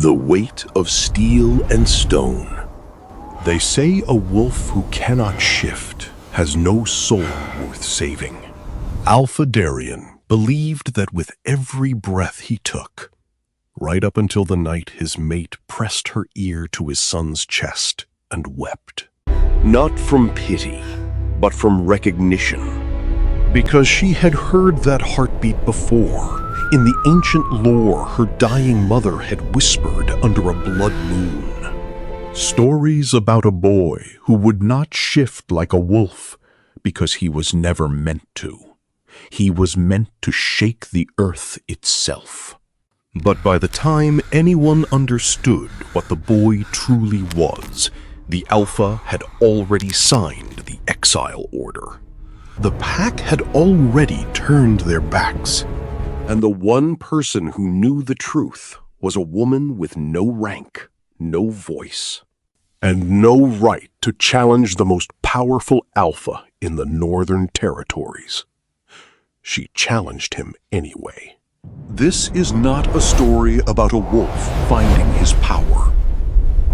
The weight of steel and stone. They say a wolf who cannot shift has no soul worth saving. Alpha Darien believed that with every breath he took, right up until the night his mate pressed her ear to his son's chest and wept. Not from pity, but from recognition. Because she had heard that heartbeat before. In the ancient lore, her dying mother had whispered under a blood moon. Stories about a boy who would not shift like a wolf because he was never meant to. He was meant to shake the earth itself. But by the time anyone understood what the boy truly was, the Alpha had already signed the exile order. The pack had already turned their backs. And the one person who knew the truth was a woman with no rank, no voice, and no right to challenge the most powerful alpha in the Northern Territories. She challenged him anyway. This is not a story about a wolf finding his power.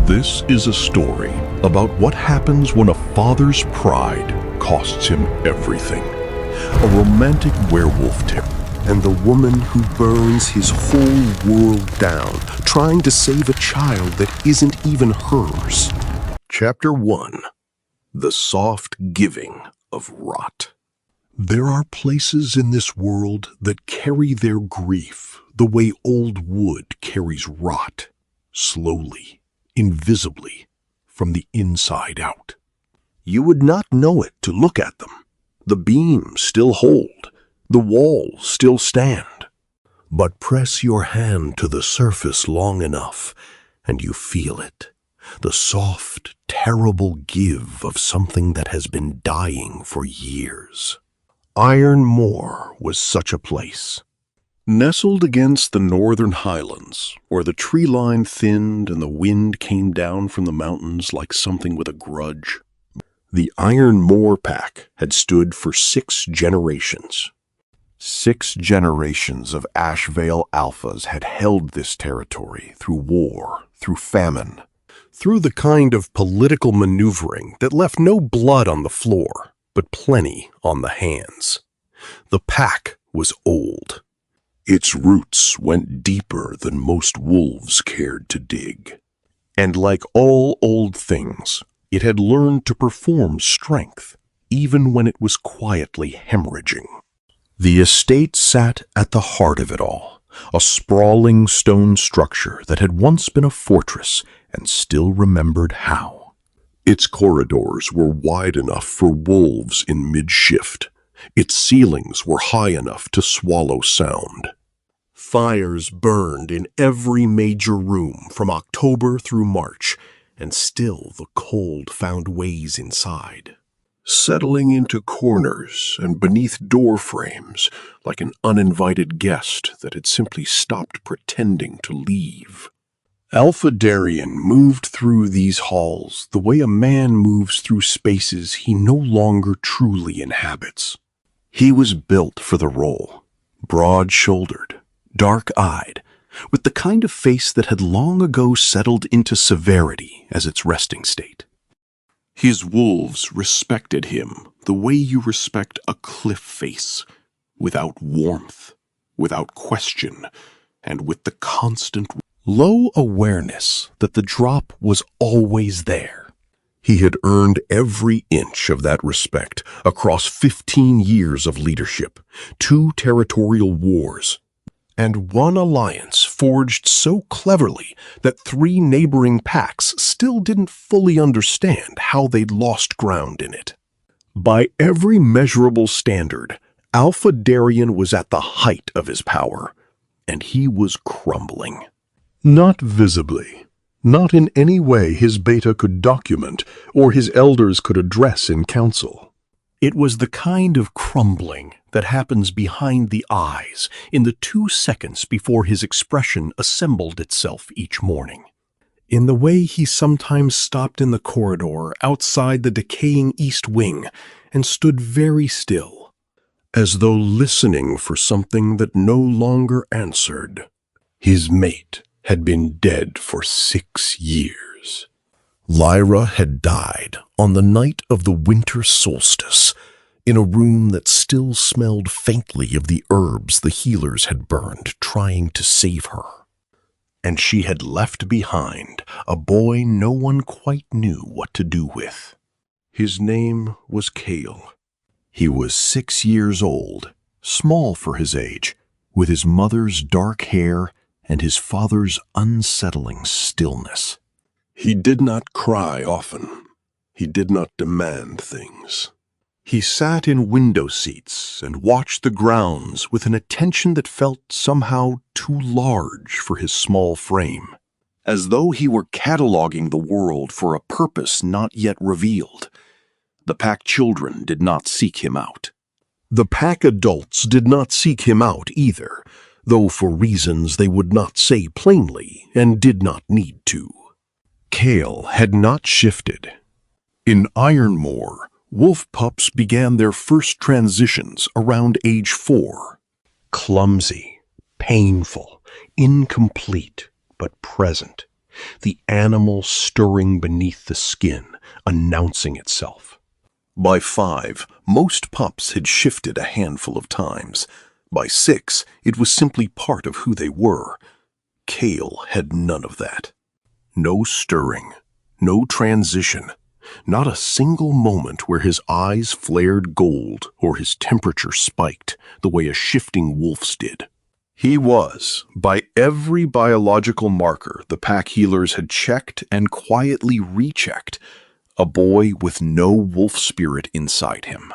This is a story about what happens when a father's pride costs him everything. A romantic werewolf tale. And the woman who burns his whole world down, trying to save a child that isn't even hers. Chapter 1. The Soft Giving of Rot. There are places in this world that carry their grief the way old wood carries rot, slowly, invisibly, from the inside out. You would not know it to look at them. The beams still hold. The walls still stand. But press your hand to the surface long enough, and you feel it. The soft, terrible give of something that has been dying for years. Iron Moor was such a place. Nestled against the northern highlands, where the tree line thinned and the wind came down from the mountains like something with a grudge, the Iron Moor pack had stood for 6 generations. 6 generations of Ashvale Alphas had held this territory through war, through famine, through the kind of political maneuvering that left no blood on the floor, but plenty on the hands. The pack was old. Its roots went deeper than most wolves cared to dig. And like all old things, it had learned to perform strength, even when it was quietly hemorrhaging. The estate sat at the heart of it all, a sprawling stone structure that had once been a fortress and still remembered how. Its corridors were wide enough for wolves in mid-shift. Its ceilings were high enough to swallow sound. Fires burned in every major room from October through March, and still the cold found ways inside. Settling into corners and beneath door frames like an uninvited guest that had simply stopped pretending to leave. Alpha Darien moved through these halls the way a man moves through spaces he no longer truly inhabits. He was built for the role, broad-shouldered, dark-eyed, with the kind of face that had long ago settled into severity as its resting state. His wolves respected him the way you respect a cliff face, without warmth, without question, and with the constant low awareness that the drop was always there. He had earned every inch of that respect across 15 years of leadership, 2 territorial wars, and 1 alliance forged so cleverly that 3 neighboring packs still didn't fully understand how they'd lost ground in it. By every measurable standard, Alpha Darien was at the height of his power, and he was crumbling. Not visibly, not in any way his beta could document or his elders could address in council. It was the kind of crumbling that happens behind the eyes in the 2 seconds before his expression assembled itself each morning. In the way he sometimes stopped in the corridor outside the decaying east wing and stood very still, as though listening for something that no longer answered. His mate had been dead for 6 years. Lyra had died on the night of the winter solstice, in a room that still smelled faintly of the herbs the healers had burned trying to save her. And she had left behind a boy no one quite knew what to do with. His name was Cale. He was 6 years old, small for his age, with his mother's dark hair and his father's unsettling stillness. He did not cry often. He did not demand things. He sat in window seats and watched the grounds with an attention that felt somehow too large for his small frame, as though he were cataloging the world for a purpose not yet revealed. The pack children did not seek him out. The pack adults did not seek him out either, though for reasons they would not say plainly and did not need to. Cale had not shifted. In Ironmore, wolf pups began their first transitions around age 4. Clumsy, painful, incomplete, but present. The animal stirring beneath the skin, announcing itself. By 5, most pups had shifted a handful of times. By 6, it was simply part of who they were. Cale had none of that. No stirring, no transition. Not a single moment where his eyes flared gold or his temperature spiked the way a shifting wolf's did. He was, by every biological marker the pack healers had checked and quietly rechecked, a boy with no wolf spirit inside him.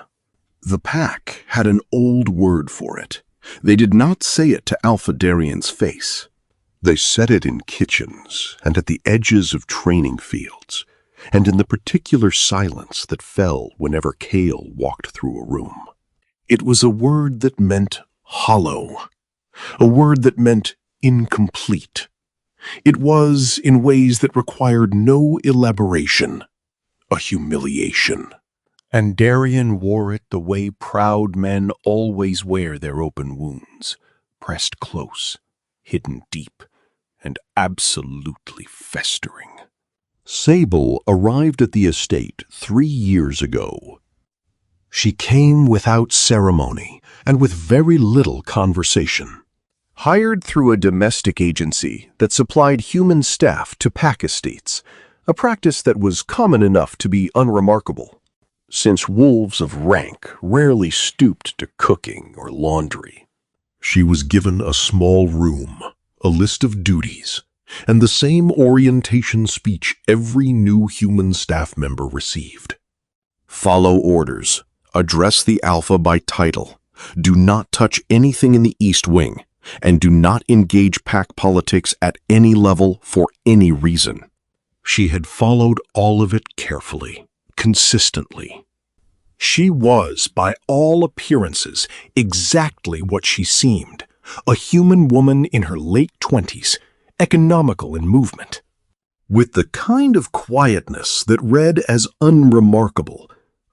The pack had an old word for it. They did not say it to Alpha Darian's face. They said it in kitchens and at the edges of training fields, and in the particular silence that fell whenever Cale walked through a room. It was a word that meant hollow, a word that meant incomplete. It was, in ways that required no elaboration, a humiliation. And Darian wore it the way proud men always wear their open wounds, pressed close, hidden deep, and absolutely festering. Sable arrived at the estate 3 years ago. She came without ceremony and with very little conversation. Hired through a domestic agency that supplied human staff to pack estates, a practice that was common enough to be unremarkable, since wolves of rank rarely stooped to cooking or laundry. She was given a small room, a list of duties, and the same orientation speech every new human staff member received. Follow orders. Address the Alpha by title. Do not touch anything in the East Wing, and do not engage pack politics at any level for any reason. She had followed all of it carefully, consistently. She was, by all appearances, exactly what she seemed, a human woman in her late 20s, economical in movement, with the kind of quietness that read as unremarkable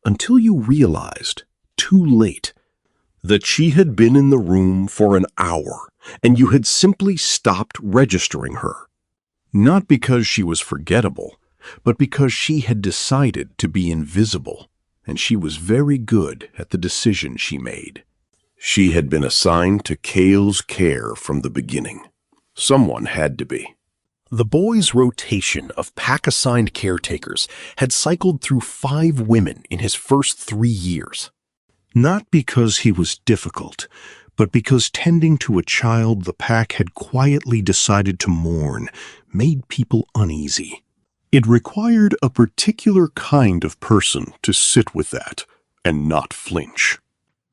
until you realized, too late, that she had been in the room for an hour and you had simply stopped registering her. Not because she was forgettable, but because she had decided to be invisible, and she was very good at the decision she made. She had been assigned to Cale's care from the beginning. Someone had to be. The boy's rotation of pack-assigned caretakers had cycled through 5 women in his first 3 years. Not because he was difficult, but because tending to a child the pack had quietly decided to mourn made people uneasy. It required a particular kind of person to sit with that and not flinch.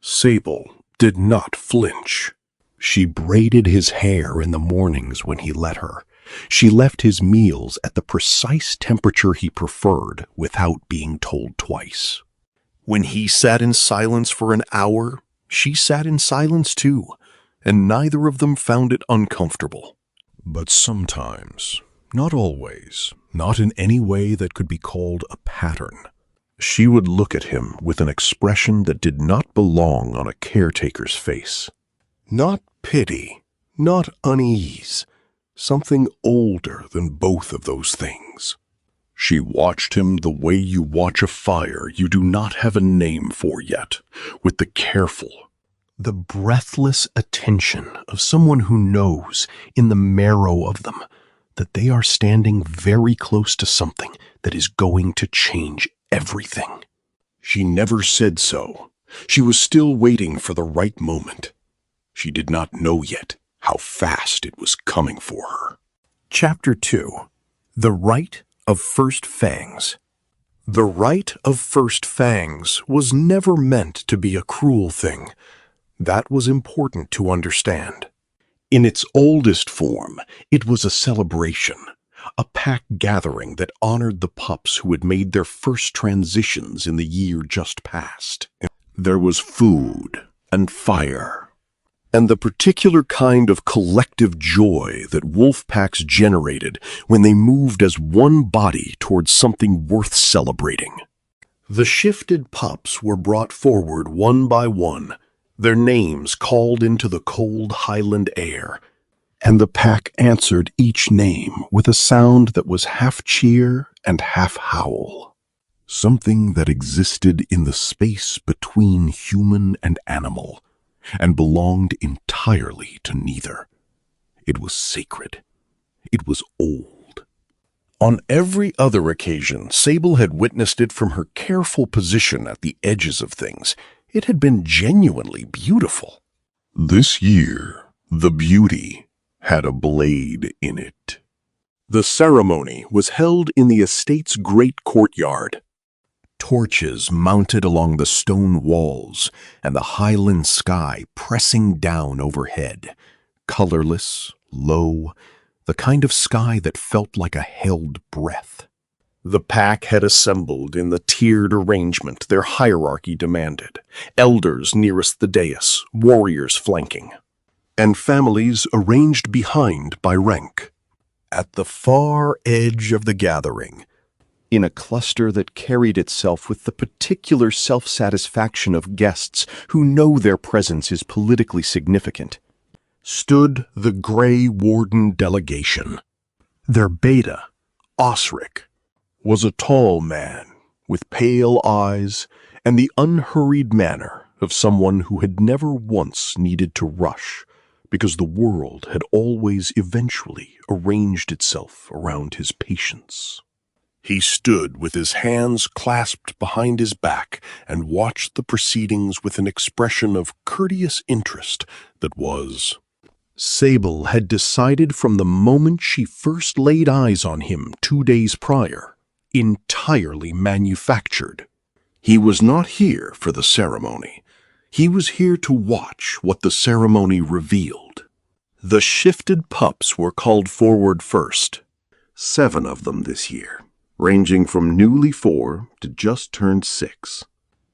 Sable did not flinch. She braided his hair in the mornings when he let her. She left his meals at the precise temperature he preferred without being told twice. When he sat in silence for an hour, she sat in silence too, and neither of them found it uncomfortable. But sometimes, not always, not in any way that could be called a pattern, she would look at him with an expression that did not belong on a caretaker's face. Not pity, not unease, something older than both of those things. She watched him the way you watch a fire you do not have a name for yet, with the careful, the breathless attention of someone who knows in the marrow of them that they are standing very close to something that is going to change everything. She never said so. She was still waiting for the right moment. She did not know yet how fast it was coming for her. Chapter 2. The Right of First Fangs. The right of first fangs was never meant to be a cruel thing. That was important to understand. In its oldest form, it was a celebration, a pack gathering that honored the pups who had made their first transitions in the year just past. There was food and fire, and the particular kind of collective joy that wolf packs generated when they moved as one body towards something worth celebrating. The shifted pups were brought forward one by one, their names called into the cold highland air, and the pack answered each name with a sound that was half cheer and half howl. Something that existed in the space between human and animal, and belonged entirely to neither. It was sacred. It was old. On every other occasion, Sable had witnessed it from her careful position at the edges of things. It had been genuinely beautiful. This year, the beauty had a blade in it. The ceremony was held in the estate's great courtyard. Torches mounted along the stone walls, and the highland sky pressing down overhead, colorless, low, the kind of sky that felt like a held breath. The pack had assembled in the tiered arrangement their hierarchy demanded, elders nearest the dais, warriors flanking, and families arranged behind by rank. At the far edge of the gathering, in a cluster that carried itself with the particular self-satisfaction of guests who know their presence is politically significant, stood the Grey Warden delegation. Their beta, Osric, was a tall man with pale eyes and the unhurried manner of someone who had never once needed to rush because the world had always eventually arranged itself around his patience. He stood with his hands clasped behind his back and watched the proceedings with an expression of courteous interest that was. Sable had decided from the moment she first laid eyes on him 2 days prior, entirely manufactured. He was not here for the ceremony. He was here to watch what the ceremony revealed. The shifted pups were called forward first, 7 of them this year, ranging from newly 4 to just turned 6.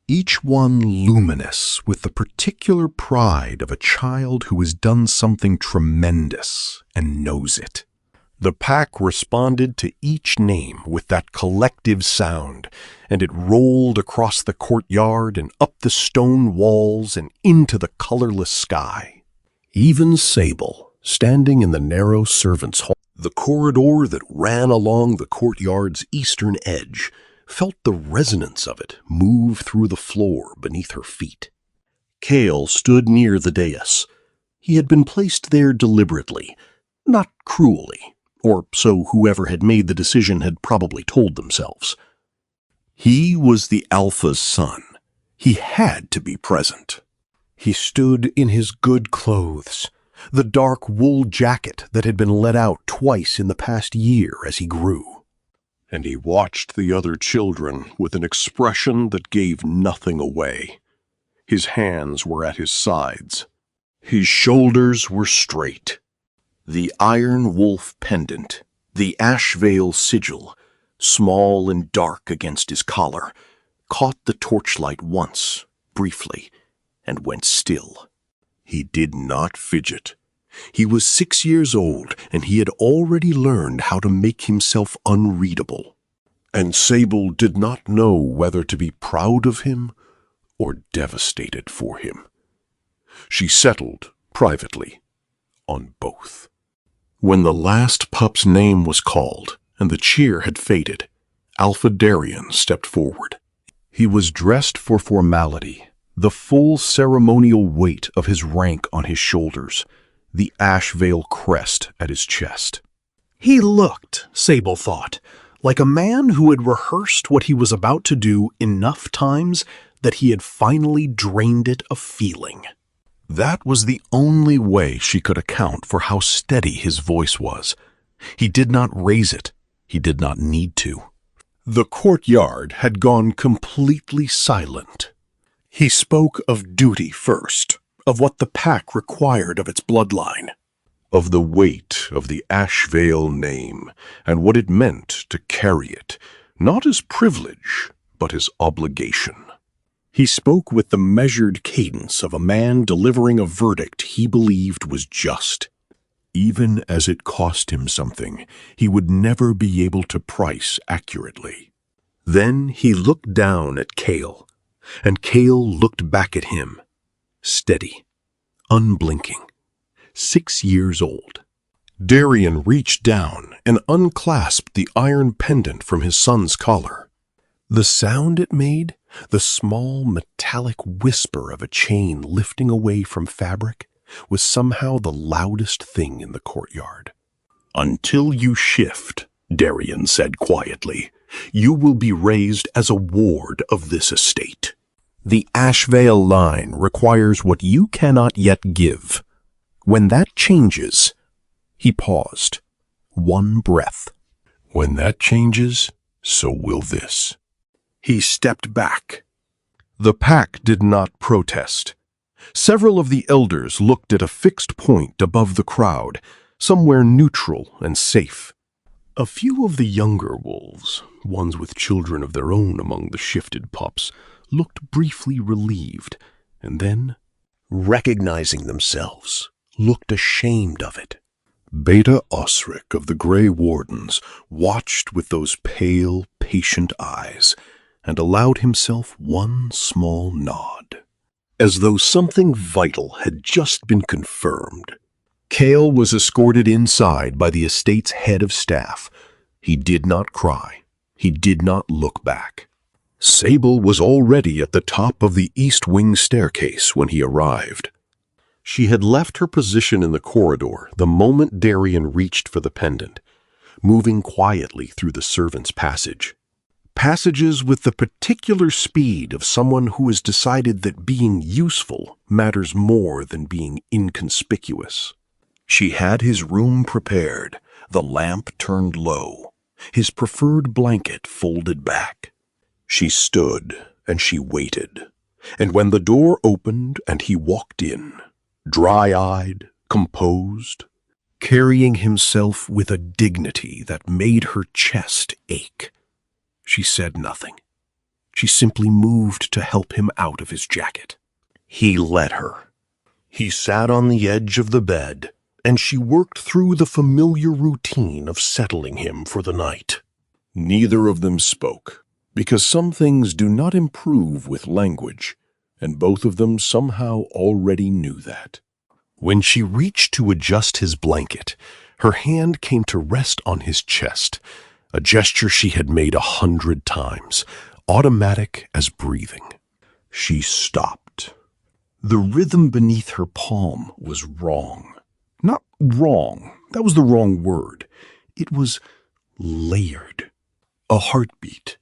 Each one luminous with the particular pride of a child who has done something tremendous and knows it. The pack responded to each name with that collective sound, and it rolled across the courtyard and up the stone walls and into the colorless sky. Even Sable, standing in the narrow servants' hall, the corridor that ran along the courtyard's eastern edge, felt the resonance of it move through the floor beneath her feet. Kale stood near the dais. He had been placed there deliberately, not cruelly, or so whoever had made the decision had probably told themselves. He was the Alpha's son. He had to be present. He stood in his good clothes, the dark wool jacket that had been let out twice in the past year as he grew. And he watched the other children with an expression that gave nothing away. His hands were at his sides. His shoulders were straight. The iron wolf pendant, the ash veil sigil, small and dark against his collar, caught the torchlight once, briefly, and went still. He did not fidget. He was 6 years old, and he had already learned how to make himself unreadable. And Sable did not know whether to be proud of him or devastated for him. She settled, privately, on both. When the last pup's name was called and the cheer had faded, Alpha Darien stepped forward. He was dressed for formality, the full ceremonial weight of his rank on his shoulders, the ash veil crest at his chest. He looked, Sable thought, like a man who had rehearsed what he was about to do enough times that he had finally drained it of feeling. That was the only way she could account for how steady his voice was. He did not raise it. He did not need to. The courtyard had gone completely silent. He spoke of duty first, of what the pack required of its bloodline, of the weight of the Ashvale name and what it meant to carry it, not as privilege, but as obligation. He spoke with the measured cadence of a man delivering a verdict he believed was just. Even as it cost him something he would never be able to price accurately. Then he looked down at Cale, and Cale looked back at him, steady, unblinking, 6 years old. Darien reached down and unclasped the iron pendant from his son's collar. The sound it made, the small metallic whisper of a chain lifting away from fabric, was somehow the loudest thing in the courtyard. "Until you shift," Darien said quietly, "you will be raised as a ward of this estate. The Ashvale line requires what you cannot yet give. When that changes—" He paused. One breath. "When that changes, so will this." He stepped back. The pack did not protest. Several of the elders looked at a fixed point above the crowd, somewhere neutral and safe. A few of the younger wolves, ones with children of their own among the shifted pups, looked briefly relieved, and then, recognizing themselves, looked ashamed of it. Beta Osric of the Grey Wardens watched with those pale, patient eyes, and allowed himself one small nod, as though something vital had just been confirmed. Cale was escorted inside by the estate's head of staff. He did not cry. He did not look back. Sable was already at the top of the east wing staircase when he arrived. She had left her position in the corridor the moment Darien reached for the pendant, moving quietly through the servants' passage. Passages with the particular speed of someone who has decided that being useful matters more than being inconspicuous. She had his room prepared, the lamp turned low, his preferred blanket folded back. She stood and she waited, and when the door opened and he walked in, dry-eyed, composed, carrying himself with a dignity that made her chest ache, she said nothing. She simply moved to help him out of his jacket. He let her. He sat on the edge of the bed, and she worked through the familiar routine of settling him for the night. Neither of them spoke, because some things do not improve with language, and both of them somehow already knew that. When she reached to adjust his blanket, her hand came to rest on his chest, a gesture she had made 100 times, automatic as breathing. She stopped. The rhythm beneath her palm was wrong. Not wrong, that was the wrong word. It was layered. A heartbeat,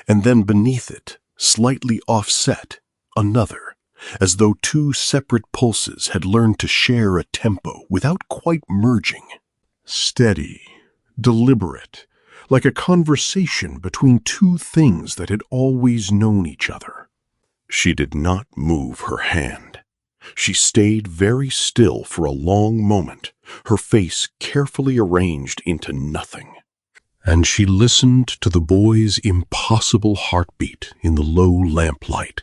and then beneath it, slightly offset, another, as though two separate pulses had learned to share a tempo without quite merging. Steady, deliberate, like a conversation between two things that had always known each other. She did not move her hand. She stayed very still for a long moment, her face carefully arranged into nothing. And she listened to the boy's impossible heartbeat in the low lamplight,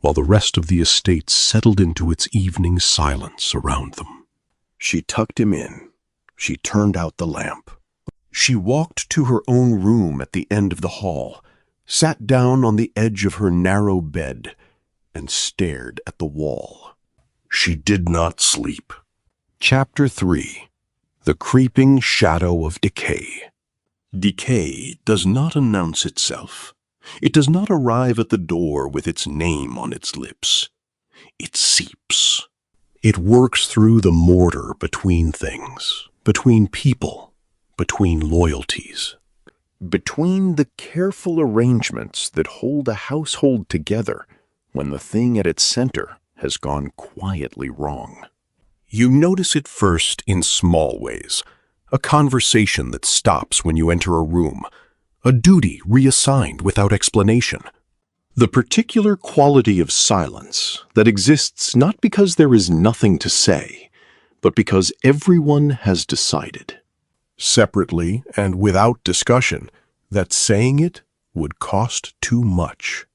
while the rest of the estate settled into its evening silence around them. She tucked him in. She turned out the lamp. She walked to her own room at the end of the hall, sat down on the edge of her narrow bed, and stared at the wall. She did not sleep. Chapter 3. the creeping shadow of decay. Decay does not announce itself. It does not arrive at the door with its name on its lips. It seeps. It works through the mortar between things, between people, between loyalties, between the careful arrangements that hold a household together when the thing at its center has gone quietly wrong. You notice it first in small ways. A conversation that stops when you enter a room. A duty reassigned without explanation. The particular quality of silence that exists not because there is nothing to say, but because everyone has decided, separately and without discussion, that saying it would cost too much.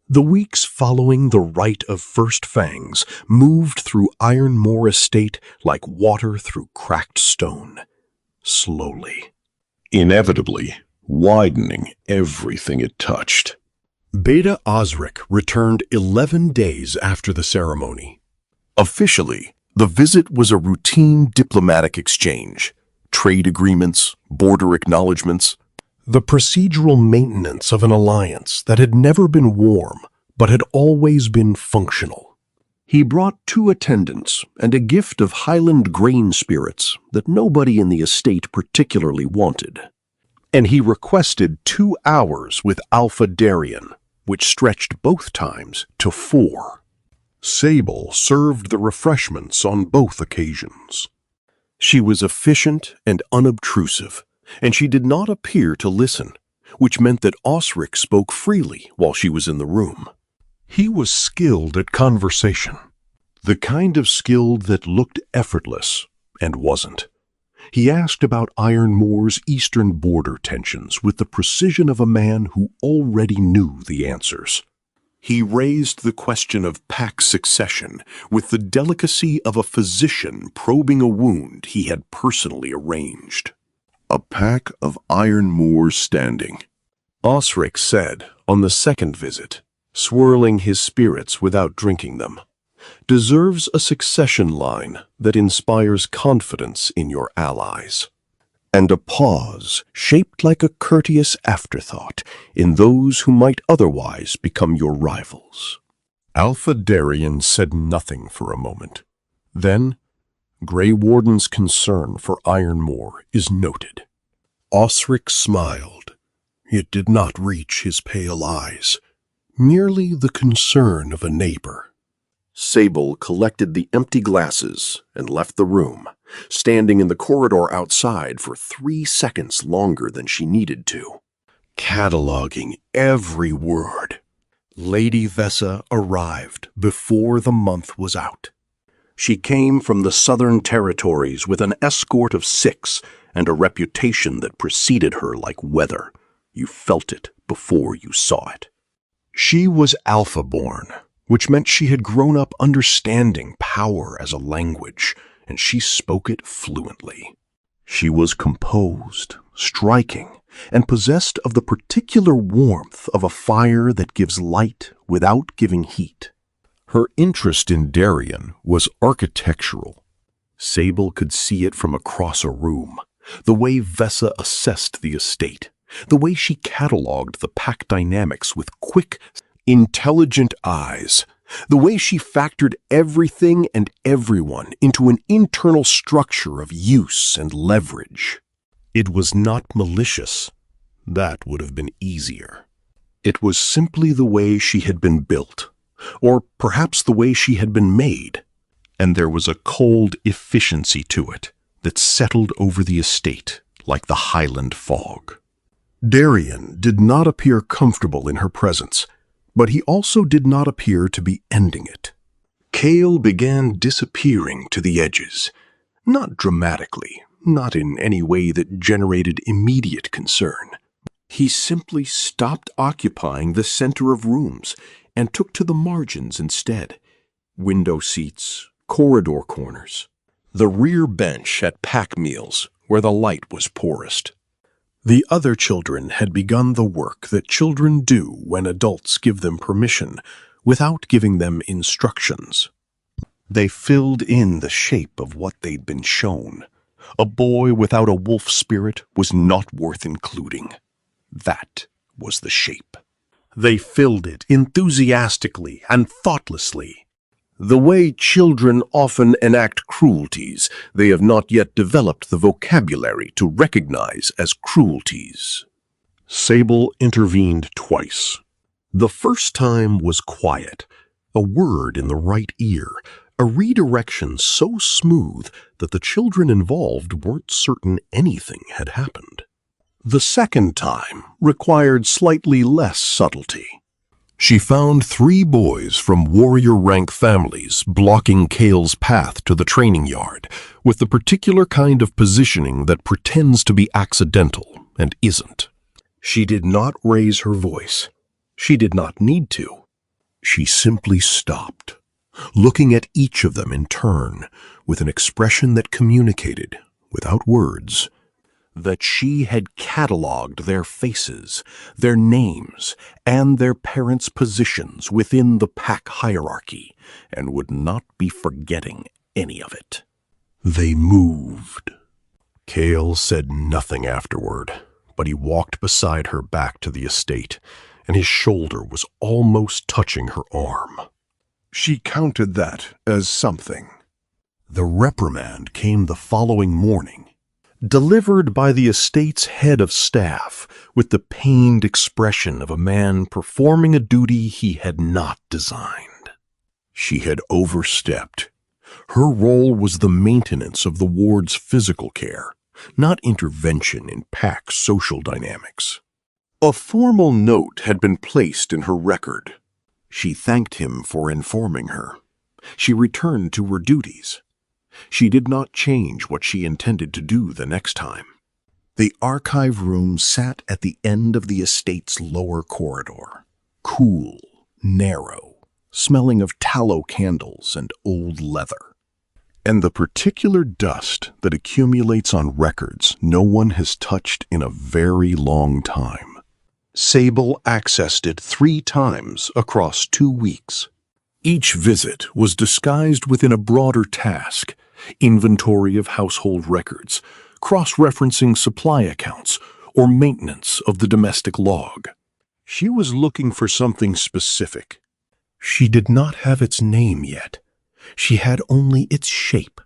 The weeks following the rite of first fangs moved through Ironmore Estate like water through cracked stone, slowly, inevitably widening everything it touched. Beta Osric returned 11 days after the ceremony. Officially, the visit was a routine diplomatic exchange, trade agreements, border acknowledgments, the procedural maintenance of an alliance that had never been warm, but had always been functional. He brought 2 attendants and a gift of Highland grain spirits that nobody in the estate particularly wanted. And he requested 2 hours with Alpha Darien, which stretched both times to 4. Sable served the refreshments on both occasions. She was efficient and unobtrusive, and she did not appear to listen, which meant that Osric spoke freely while she was in the room. He was skilled at conversation, the kind of skill that looked effortless and wasn't. He asked about Ironmore's eastern border tensions with the precision of a man who already knew the answers. He raised the question of pack succession with the delicacy of a physician probing a wound he had personally arranged. A pack of Ironmore standing, Osric said on the second visit, swirling his spirits without drinking them, deserves a succession line that inspires confidence in your allies, and a pause shaped like a courteous afterthought in those who might otherwise become your rivals. Alpha Darien said nothing for a moment. Then, Grey Warden's concern for Ironmore is noted. Osric smiled. It did not reach his pale eyes, merely the concern of a neighbor. Sable collected the empty glasses and left the room, standing in the corridor outside for 3 seconds longer than she needed to, cataloging every word. Lady Vessa arrived before the month was out. She came from the Southern Territories with an escort of 6 and a reputation that preceded her like weather. You felt it before you saw it. She was Alpha-born, which meant she had grown up understanding power as a language, and she spoke it fluently. She was composed, striking, and possessed of the particular warmth of a fire that gives light without giving heat. Her interest in Darien was architectural. Sable could see it from across a room, the way Vessa assessed the estate, the way she catalogued the pack dynamics with quick, intelligent eyes, the way she factored everything and everyone into an internal structure of use and leverage. It was not malicious. That would have been easier. It was simply the way she had been built, or perhaps the way she had been made, and there was a cold efficiency to it that settled over the estate like the Highland fog. Darien did not appear comfortable in her presence, but he also did not appear to be ending it. Kale began disappearing to the edges, not dramatically, not in any way that generated immediate concern. He simply stopped occupying the center of rooms and took to the margins instead. Window seats, corridor corners, the rear bench at pack meals where the light was poorest. The other children had begun the work that children do when adults give them permission without giving them instructions. They filled in the shape of what they'd been shown, A boy without a wolf spirit was not worth including. That was the shape. They filled it enthusiastically and thoughtlessly. The way children often enact cruelties they have not yet developed the vocabulary to recognize as cruelties. Sable intervened twice. The first time was quiet, a word in the right ear, a redirection so smooth that the children involved weren't certain anything had happened. The second time required slightly less subtlety. She found 3 boys from warrior rank families blocking Kale's path to the training yard with the particular kind of positioning that pretends to be accidental and isn't. She did not raise her voice. She did not need to. She simply stopped, looking at each of them in turn with an expression that communicated, without words, that she had cataloged their faces, their names, and their parents' positions within the pack hierarchy, and would not be forgetting any of it. They moved. Kale said nothing afterward, but he walked beside her back to the estate, and his shoulder was almost touching her arm. She counted that as something. The reprimand came the following morning, delivered by the estate's head of staff with the pained expression of a man performing a duty he had not designed. She had overstepped. Her role was the maintenance of the ward's physical care, not intervention in pack social dynamics. A formal note had been placed in her record. She thanked him for informing her. She returned to her duties. She did not change what she intended to do the next time. The archive room sat at the end of the estate's lower corridor, cool, narrow, smelling of tallow candles and old leather. And the particular dust that accumulates on records no one has touched in a very long time. Sable accessed it 3 times across 2 weeks. Each visit was disguised within a broader task: inventory of household records, cross-referencing supply accounts, or maintenance of the domestic log. She was looking for something specific. She did not have its name yet. She had only its shape,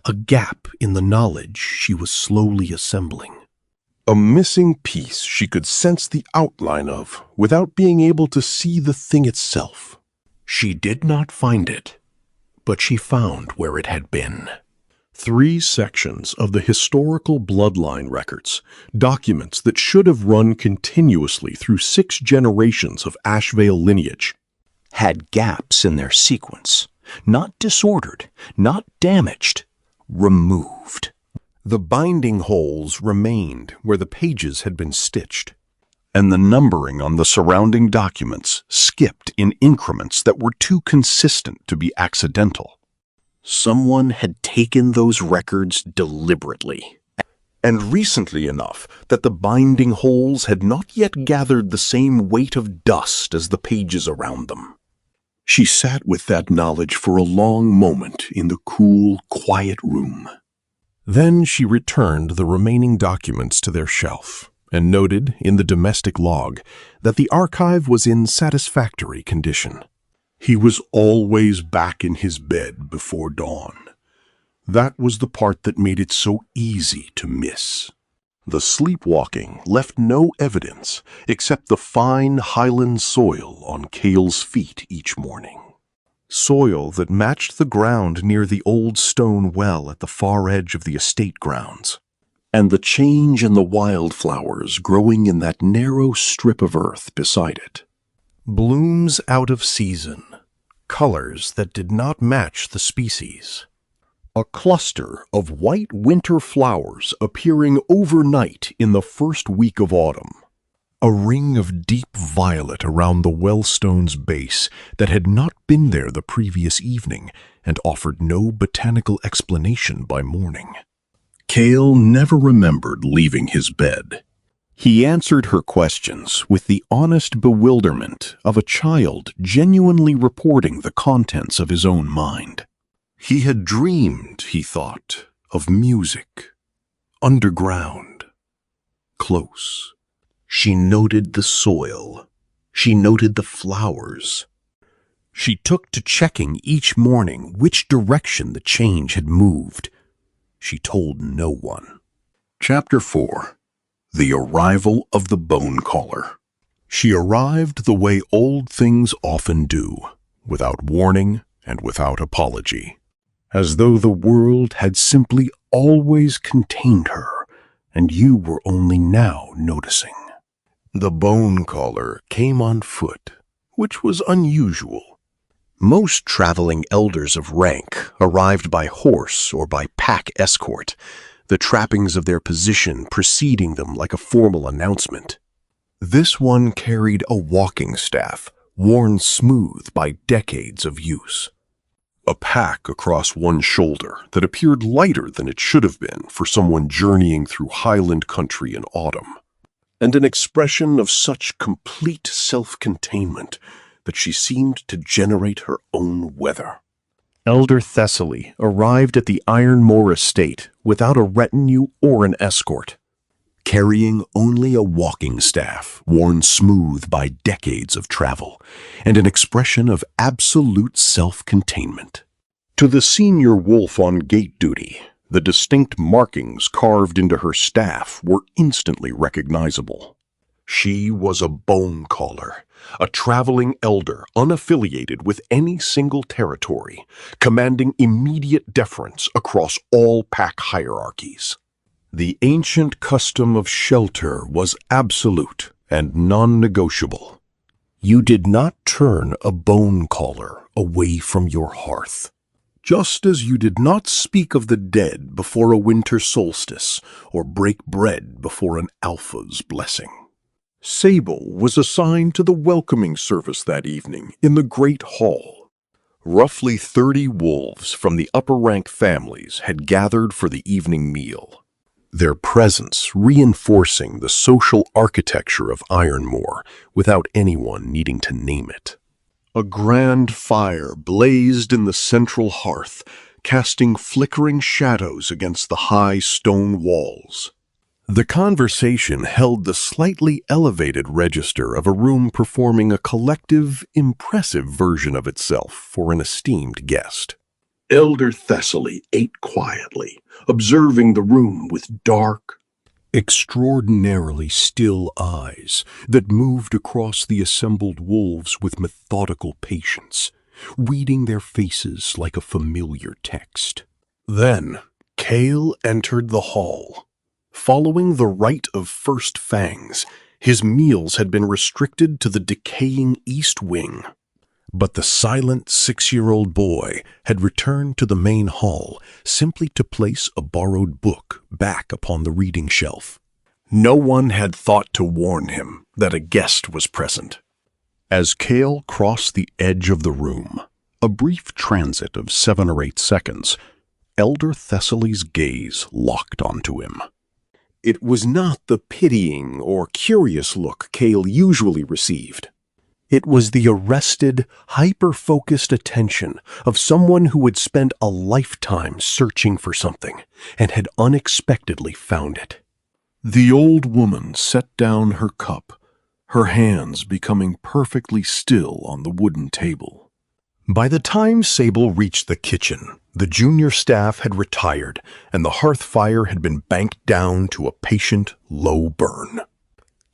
a gap in the knowledge she was slowly assembling. A missing piece she could sense the outline of without being able to see the thing itself. She did not find it, but she found where it had been. 3 sections of the historical bloodline records, documents that should have run continuously through 6 generations of Ashvale lineage, had gaps in their sequence, not disordered, not damaged, removed. The binding holes remained where the pages had been stitched, and the numbering on the surrounding documents skipped in increments that were too consistent to be accidental. Someone had taken those records deliberately, and recently enough that the binding holes had not yet gathered the same weight of dust as the pages around them. She sat with that knowledge for a long moment in the cool, quiet room. Then she returned the remaining documents to their shelf and noted in the domestic log that the archive was in satisfactory condition. He was always back in his bed before dawn. That was the part that made it so easy to miss. The sleepwalking left no evidence except the fine highland soil on Kale's feet each morning. Soil that matched the ground near the old stone well at the far edge of the estate grounds, and the change in the wildflowers growing in that narrow strip of earth beside it. Blooms out of season, colors that did not match the species. A cluster of white winter flowers appearing overnight in the first week of autumn. A ring of deep violet around the wellstone's base that had not been there the previous evening and offered no botanical explanation by morning. Kale never remembered leaving his bed. He answered her questions with the honest bewilderment of a child genuinely reporting the contents of his own mind. He had dreamed, he thought, of music, underground, close. She noted the soil. She noted the flowers. She took to checking each morning which direction the change had moved. She told no one. Chapter 4. The Arrival of the Bone Caller. She arrived the way old things often do, without warning and without apology, as though the world had simply always contained her, and you were only now noticing. The Bone Caller came on foot, which was unusual. Most traveling elders of rank arrived by horse or by pack escort, the trappings of their position preceding them like a formal announcement. This one carried a walking staff, worn smooth by decades of use. A pack across one shoulder that appeared lighter than it should have been for someone journeying through highland country in autumn, and an expression of such complete self-containment that she seemed to generate her own weather. Elder Thessaly arrived at the Ironmore estate without a retinue or an escort, carrying only a walking staff worn smooth by decades of travel and an expression of absolute self-containment. To the senior wolf on gate duty, the distinct markings carved into her staff were instantly recognizable. She was a bone caller, a traveling elder unaffiliated with any single territory, commanding immediate deference across all pack hierarchies. The ancient custom of shelter was absolute and non-negotiable. You did not turn a bone caller away from your hearth, just as you did not speak of the dead before a winter solstice or break bread before an alpha's blessing. Sable was assigned to the welcoming service that evening in the great hall. Roughly 30 wolves from the upper-rank families had gathered for the evening meal, their presence reinforcing the social architecture of Ironmore without anyone needing to name it. A grand fire blazed in the central hearth, casting flickering shadows against the high stone walls. The conversation held the slightly elevated register of a room performing a collective, impressive version of itself for an esteemed guest. Elder Thessaly ate quietly, observing the room with dark, extraordinarily still eyes that moved across the assembled wolves with methodical patience, reading their faces like a familiar text. Then, Kale entered the hall. Following the rite of first fangs, his meals had been restricted to the decaying east wing. But the silent 6-year-old boy had returned to the main hall simply to place a borrowed book back upon the reading shelf. No one had thought to warn him that a guest was present. As Kale crossed the edge of the room, a brief transit of 7 or 8 seconds, Elder Thessaly's gaze locked onto him. It was not the pitying or curious look Kale usually received. It was the arrested, hyper-focused attention of someone who had spent a lifetime searching for something and had unexpectedly found it. The old woman set down her cup, her hands becoming perfectly still on the wooden table. By the time Sable reached the kitchen, the junior staff had retired and the hearth fire had been banked down to a patient, low burn.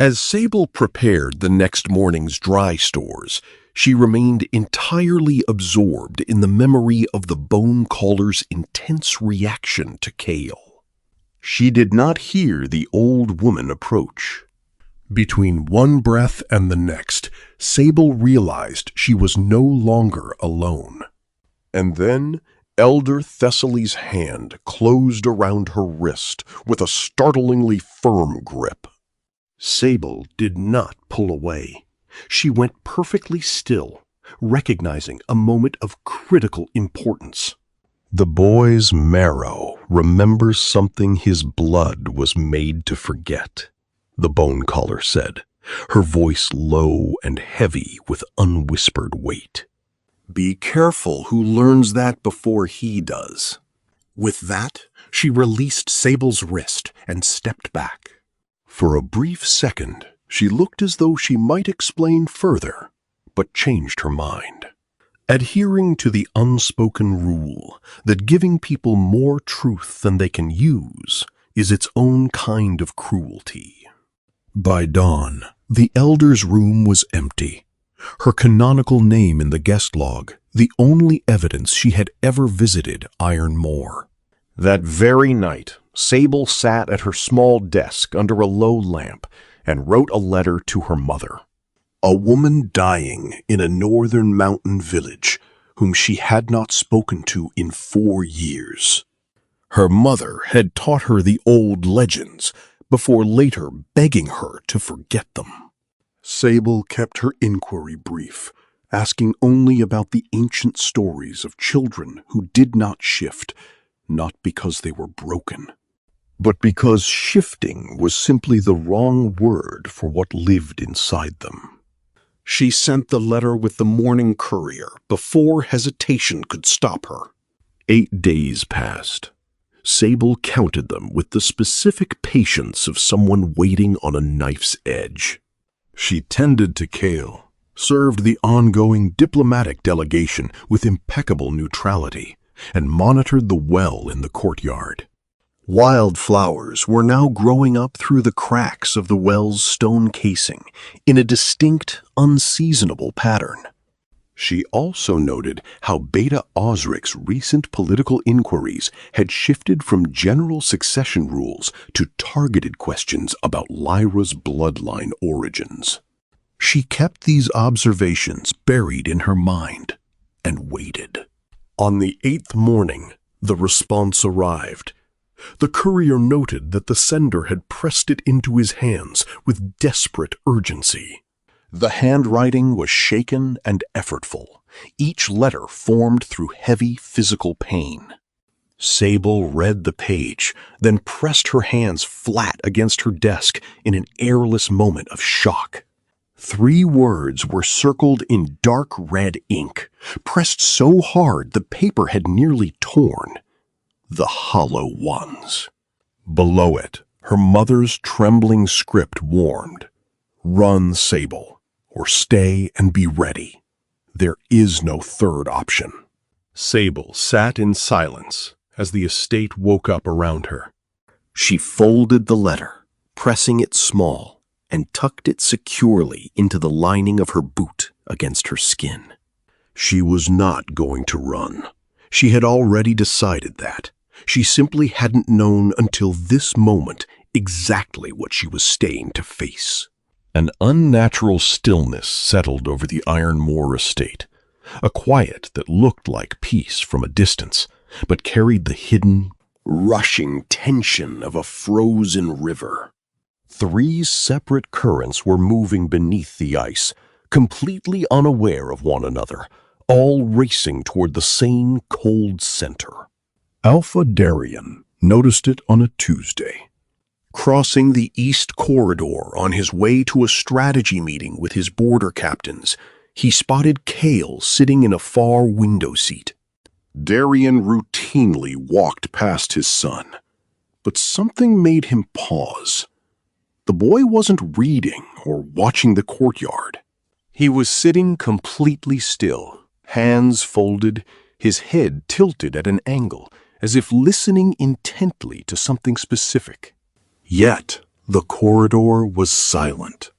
As Sable prepared the next morning's dry stores, she remained entirely absorbed in the memory of the bone caller's intense reaction to Kale. She did not hear the old woman approach. Between one breath and the next, Sable realized she was no longer alone. And then Elder Thessaly's hand closed around her wrist with a startlingly firm grip. Sable did not pull away. She went perfectly still, recognizing a moment of critical importance. The boy's marrow remembers something his blood was made to forget, the bone caller said, her voice low and heavy with unwhispered weight. Be careful who learns that before he does. With that, she released Sable's wrist and stepped back. For a brief second, she looked as though she might explain further, but changed her mind. Adhering to the unspoken rule that giving people more truth than they can use is its own kind of cruelty. By dawn, the elder's room was empty. Her canonical name in the guest log, the only evidence she had ever visited Iron Moor. That very night, Sable sat at her small desk under a low lamp and wrote a letter to her mother. A woman dying in a northern mountain village whom she had not spoken to in 4 years. Her mother had taught her the old legends before later begging her to forget them. Sable kept her inquiry brief, asking only about the ancient stories of children who did not shift, not because they were broken, but because shifting was simply the wrong word for what lived inside them. She sent the letter with the morning courier before hesitation could stop her. 8 days passed. Sable counted them with the specific patience of someone waiting on a knife's edge. She tended to Kale, served the ongoing diplomatic delegation with impeccable neutrality, and monitored the well in the courtyard. Wildflowers were now growing up through the cracks of the well's stone casing in a distinct, unseasonable pattern. She also noted how Beta Osric's recent political inquiries had shifted from general succession rules to targeted questions about Lyra's bloodline origins. She kept these observations buried in her mind and waited. On the 8th morning, the response arrived. The courier noted that the sender had pressed it into his hands with desperate urgency. The handwriting was shaken and effortful, each letter formed through heavy physical pain. Sable read the page, then pressed her hands flat against her desk in an airless moment of shock. 3 words were circled in dark red ink, pressed so hard the paper had nearly torn. The Hollow Ones. Below it, her mother's trembling script warned, "Run, Sable, or stay and be ready. There is no third option." Sable sat in silence as the estate woke up around her. She folded the letter, pressing it small, and tucked it securely into the lining of her boot against her skin. She was not going to run. She had already decided that. She simply hadn't known until this moment exactly what she was staying to face. An unnatural stillness settled over the Iron Moor estate, a quiet that looked like peace from a distance, but carried the hidden, rushing tension of a frozen river. 3 separate currents were moving beneath the ice, completely unaware of one another, all racing toward the same cold center. Alpha Darien noticed it on a Tuesday. Crossing the East Corridor on his way to a strategy meeting with his border captains, he spotted Kale sitting in a far window seat. Darien routinely walked past his son, but something made him pause. The boy wasn't reading or watching the courtyard. He was sitting completely still, hands folded, his head tilted at an angle, as if listening intently to something specific. Yet the corridor was silent.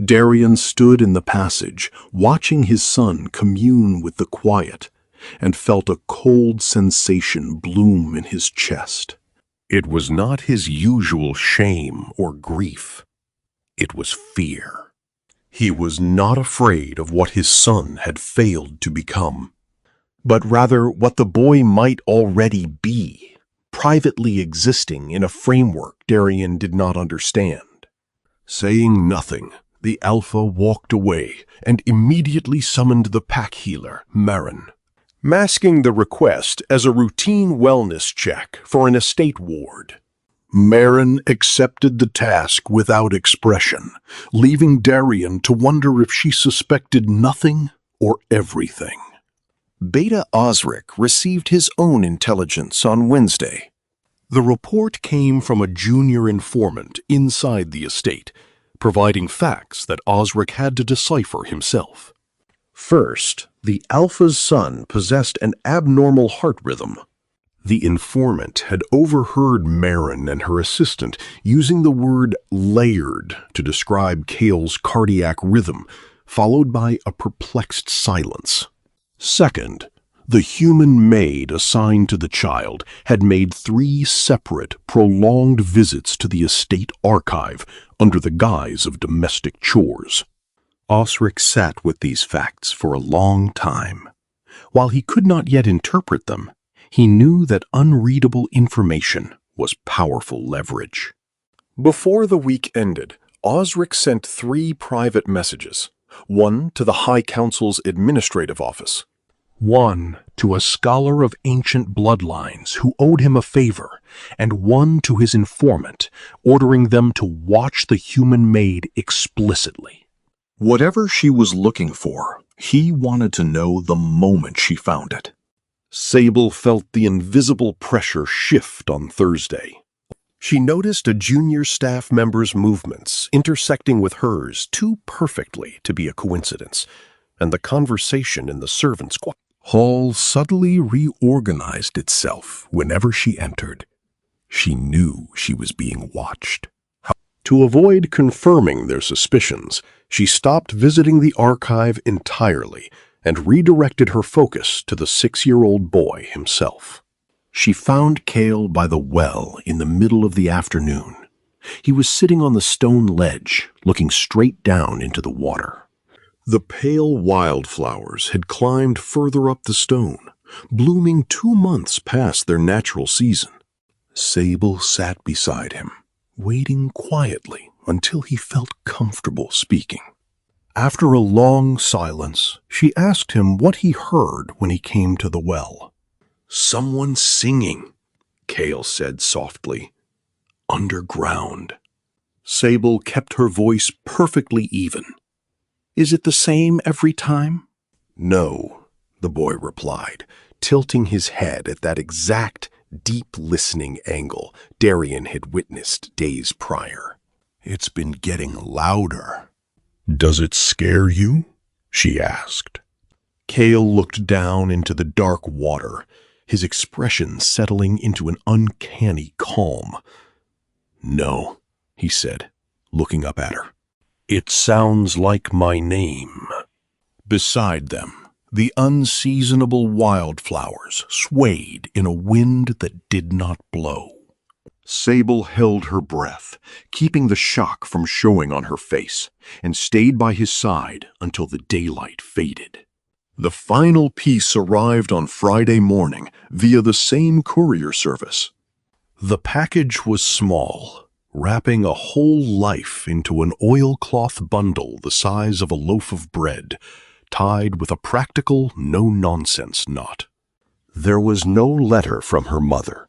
Darien stood in the passage, watching his son commune with the quiet, and felt a cold sensation bloom in his chest. It was not his usual shame or grief. It was fear. He was not afraid of what his son had failed to become, but rather what the boy might already be, privately existing in a framework Darien did not understand. Saying nothing, the Alpha walked away and immediately summoned the pack healer, Marin, masking the request as a routine wellness check for an estate ward. Marin accepted the task without expression, leaving Darien to wonder if she suspected nothing or everything. Beta Osric received his own intelligence on Wednesday. The report came from a junior informant inside the estate, providing facts that Osric had to decipher himself. First, the Alpha's son possessed an abnormal heart rhythm. The informant had overheard Marin and her assistant using the word layered to describe Kale's cardiac rhythm, followed by a perplexed silence. Second, the human maid assigned to the child had made 3 separate, prolonged visits to the estate archive under the guise of domestic chores. Osric sat with these facts for a long time. While he could not yet interpret them, he knew that unreadable information was powerful leverage. Before the week ended, Osric sent 3 private messages, one to the High Council's administrative office, one to a scholar of ancient bloodlines who owed him a favor, and one to his informant, ordering them to watch the human maid explicitly. Whatever she was looking for, he wanted to know the moment she found it. Sable felt the invisible pressure shift on Thursday. She noticed a junior staff member's movements intersecting with hers too perfectly to be a coincidence, and the conversation in the servants' hall subtly reorganized itself whenever she entered. She knew she was being watched. To avoid confirming their suspicions, she stopped visiting the archive entirely and redirected her focus to the 6-year-old boy himself. She found Kale by the well in the middle of the afternoon. He was sitting on the stone ledge, looking straight down into the water. The pale wildflowers had climbed further up the stone, blooming 2 months past their natural season. Sable sat beside him, waiting quietly until he felt comfortable speaking. After a long silence, she asked him what he heard when he came to the well. "Someone singing," Kale said softly. "Underground." Sable kept her voice perfectly even. "Is it the same every time?" "No," the boy replied, tilting his head at that exact deep listening angle Darian had witnessed days prior. "It's been getting louder." "Does it scare you?" she asked. Kale looked down into the dark water, his expression settling into an uncanny calm. "No," he said, looking up at her. "It sounds like my name." Beside them, the unseasonable wildflowers swayed in a wind that did not blow. Sable held her breath, keeping the shock from showing on her face, and stayed by his side until the daylight faded. The final piece arrived on Friday morning via the same courier service. The package was small, wrapping a whole life into an oilcloth bundle the size of a loaf of bread, tied with a practical, no-nonsense knot. There was no letter from her mother,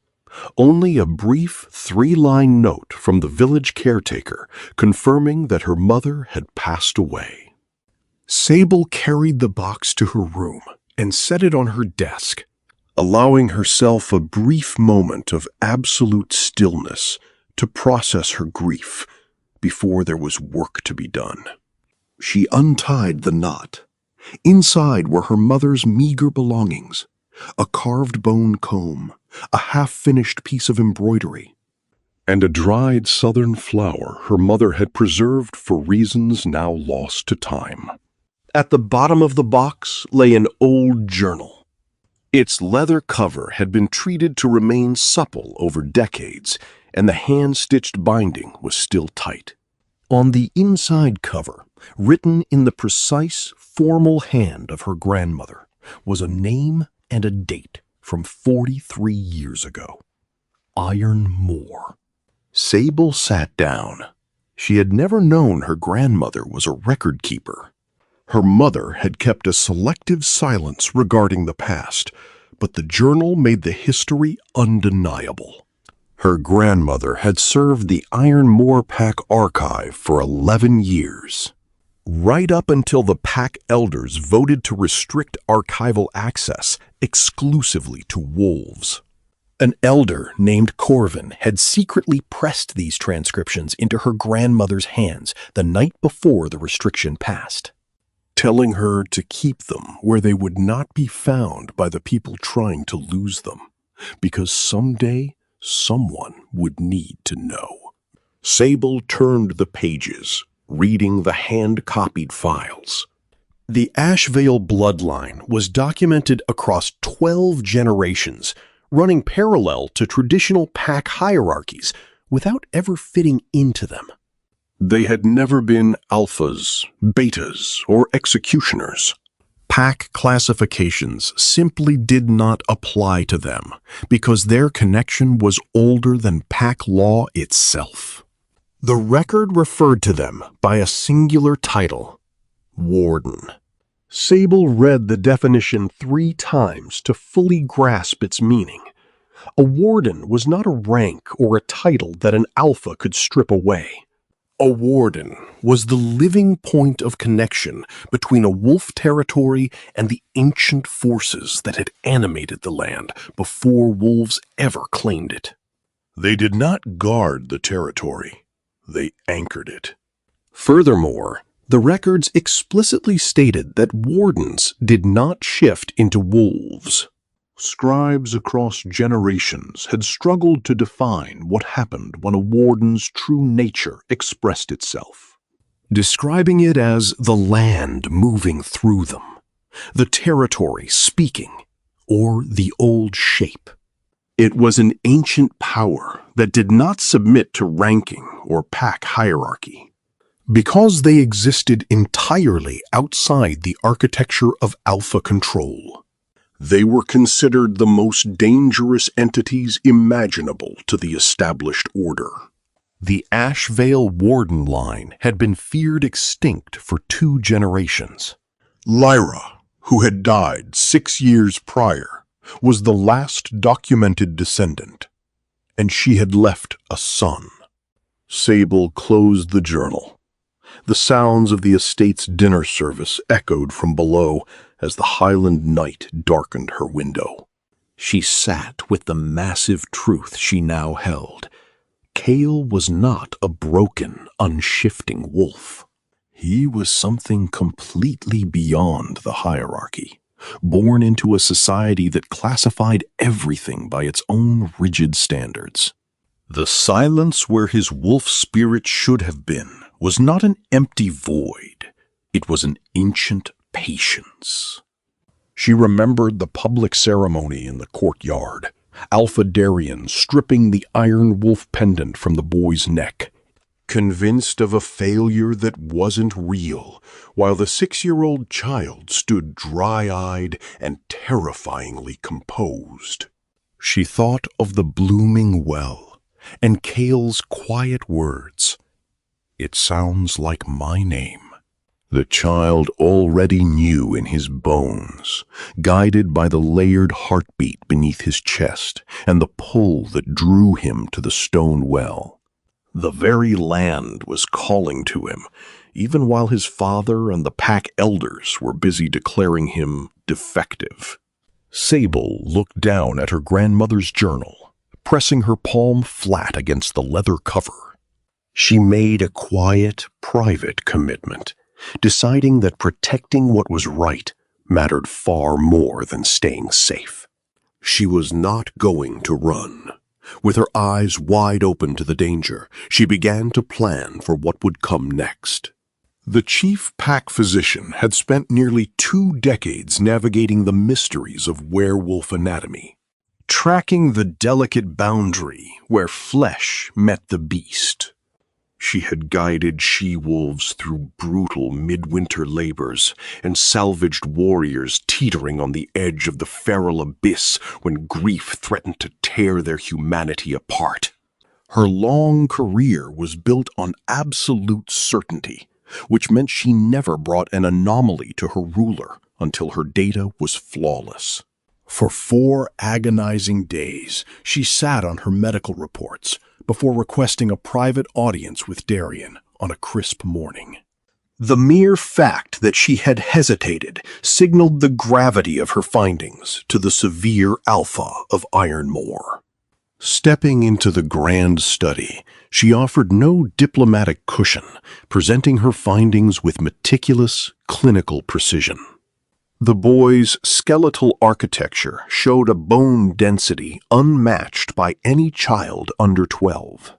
only a brief 3-line note from the village caretaker confirming that her mother had passed away. Sable carried the box to her room and set it on her desk, allowing herself a brief moment of absolute stillness to process her grief before there was work to be done. She untied the knot. Inside were her mother's meager belongings: a carved bone comb, a half-finished piece of embroidery, and a dried southern flower her mother had preserved for reasons now lost to time. At the bottom of the box lay an old journal. Its leather cover had been treated to remain supple over decades, and the hand-stitched binding was still tight. On the inside cover, written in the precise, formal hand of her grandmother, was a name and a date from 43 years ago. Iron Moor. Sable sat down. She had never known her grandmother was a record keeper. Her mother had kept a selective silence regarding the past, but the journal made the history undeniable. Her grandmother had served the Iron Moor Pack archive for 11 years. right up until the pack elders voted to restrict archival access exclusively to wolves. An elder named Corvin had secretly pressed these transcriptions into her grandmother's hands the night before the restriction passed, telling her to keep them where they would not be found by the people trying to lose them, because someday someone would need to know. Sable turned the pages, reading the hand-copied files. The Ashvale bloodline was documented across 12 generations, running parallel to traditional pack hierarchies without ever fitting into them. They had never been alphas, betas, or executioners. Pack classifications simply did not apply to them because their connection was older than pack law itself. The record referred to them by a singular title, Warden. Sable read the definition 3 times to fully grasp its meaning. A warden was not a rank or a title that an alpha could strip away. A warden was the living point of connection between a wolf territory and the ancient forces that had animated the land before wolves ever claimed it. They did not guard the territory, they anchored it. Furthermore, the records explicitly stated that wardens did not shift into wolves. Scribes across generations had struggled to define what happened when a warden's true nature expressed itself, describing it as the land moving through them, the territory speaking, or the old shape. It was an ancient power that did not submit to ranking or pack hierarchy. Because they existed entirely outside the architecture of alpha control, they were considered the most dangerous entities imaginable to the established order. The Ashvale Warden line had been feared extinct for 2 generations. Lyra, who had died 6 years prior, was the last documented descendant, and she had left a son. Sable closed the journal. The sounds of the estate's dinner service echoed from below as the Highland night darkened her window. She sat with the massive truth she now held. Cale was not a broken, unshifting wolf. He was something completely beyond the hierarchy, born into a society that classified everything by its own rigid standards. The silence where his wolf spirit should have been was not an empty void. It was an ancient patience. She remembered the public ceremony in the courtyard, Alpha Darien stripping the iron wolf pendant from the boy's neck, convinced of a failure that wasn't real, while the 6-year-old child stood dry-eyed and terrifyingly composed. She thought of the blooming well and Cale's quiet words, "It sounds like my name." The child already knew in his bones, guided by the layered heartbeat beneath his chest and the pull that drew him to the stone well. The very land was calling to him, even while his father and the pack elders were busy declaring him defective. Sable looked down at her grandmother's journal, pressing her palm flat against the leather cover. She made a quiet, private commitment, deciding that protecting what was right mattered far more than staying safe. She was not going to run. With her eyes wide open to the danger, she began to plan for what would come next. The chief pack physician had spent nearly 2 decades navigating the mysteries of werewolf anatomy, tracking the delicate boundary where flesh met the beast. She had guided she-wolves through brutal midwinter labors and salvaged warriors teetering on the edge of the feral abyss when grief threatened to tear their humanity apart. Her long career was built on absolute certainty, which meant she never brought an anomaly to her ruler until her data was flawless. For 4 agonizing days, she sat on her medical reports before requesting a private audience with Darien on a crisp morning. The mere fact that she had hesitated signaled the gravity of her findings to the severe alpha of Ironmore. Stepping into the grand study, she offered no diplomatic cushion, presenting her findings with meticulous, clinical precision. The boy's skeletal architecture showed a bone density unmatched by any child under 12.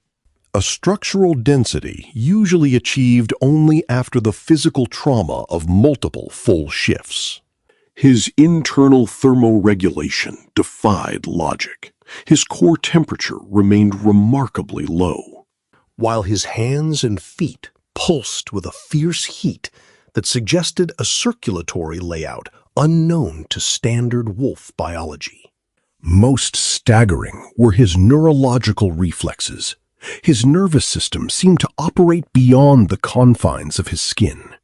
A structural density usually achieved only after the physical trauma of multiple full shifts. His internal thermoregulation defied logic. His core temperature remained remarkably low, while his hands and feet pulsed with a fierce heat that suggested a circulatory layout unknown to standard wolf biology. Most staggering were his neurological reflexes. His nervous system seemed to operate beyond the confines of his skin,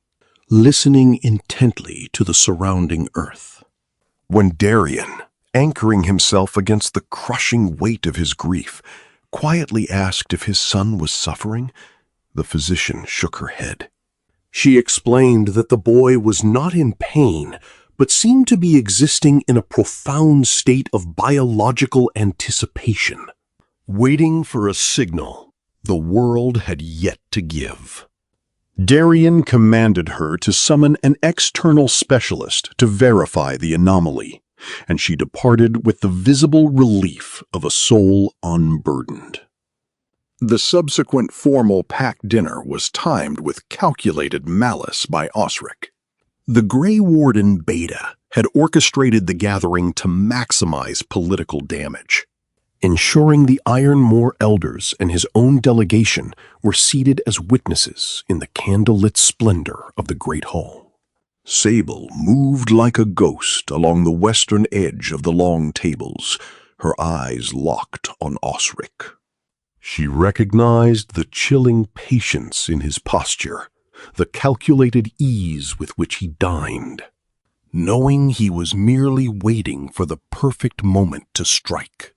listening intently to the surrounding earth. When Darien, anchoring himself against the crushing weight of his grief, quietly asked if his son was suffering, the physician shook her head. She explained that the boy was not in pain, but seemed to be existing in a profound state of biological anticipation, waiting for a signal the world had yet to give. Darien commanded her to summon an external specialist to verify the anomaly, and she departed with the visible relief of a soul unburdened. The subsequent formal pack dinner was timed with calculated malice by Osric. The Grey Warden Beta had orchestrated the gathering to maximize political damage, ensuring the Ironmore elders and his own delegation were seated as witnesses in the candlelit splendor of the Great Hall. Sable moved like a ghost along the western edge of the long tables, her eyes locked on Osric. She recognized the chilling patience in his posture, the calculated ease with which he dined, knowing he was merely waiting for the perfect moment to strike.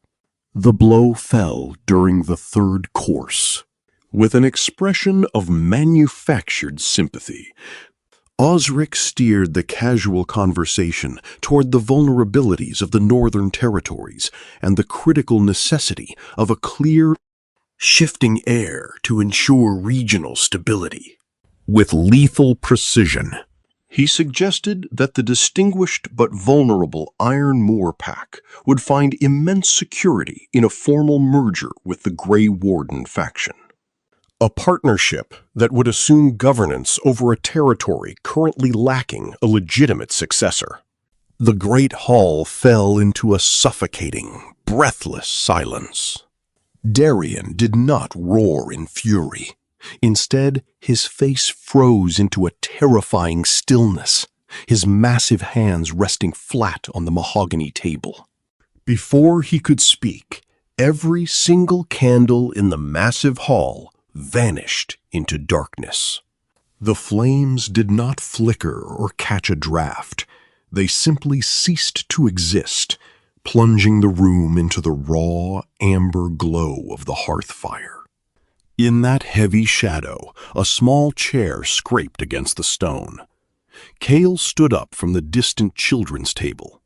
The blow fell during the third course. With an expression of manufactured sympathy, Osric steered the casual conversation toward the vulnerabilities of the Northern Territories and the critical necessity of a clear, shifting air to ensure regional stability. With lethal precision, he suggested that the distinguished but vulnerable Ironmore pack would find immense security in a formal merger with the Grey Warden faction. A partnership that would assume governance over a territory currently lacking a legitimate successor. The Great Hall fell into a suffocating, breathless silence. Darien did not roar in fury. Instead, his face froze into a terrifying stillness, his massive hands resting flat on the mahogany table. Before he could speak, every single candle in the massive hall vanished into darkness. The flames did not flicker or catch a draft. They simply ceased to exist, plunging the room into the raw, amber glow of the hearth fire. In that heavy shadow, a small chair scraped against the stone. Cale stood up from the distant children's table.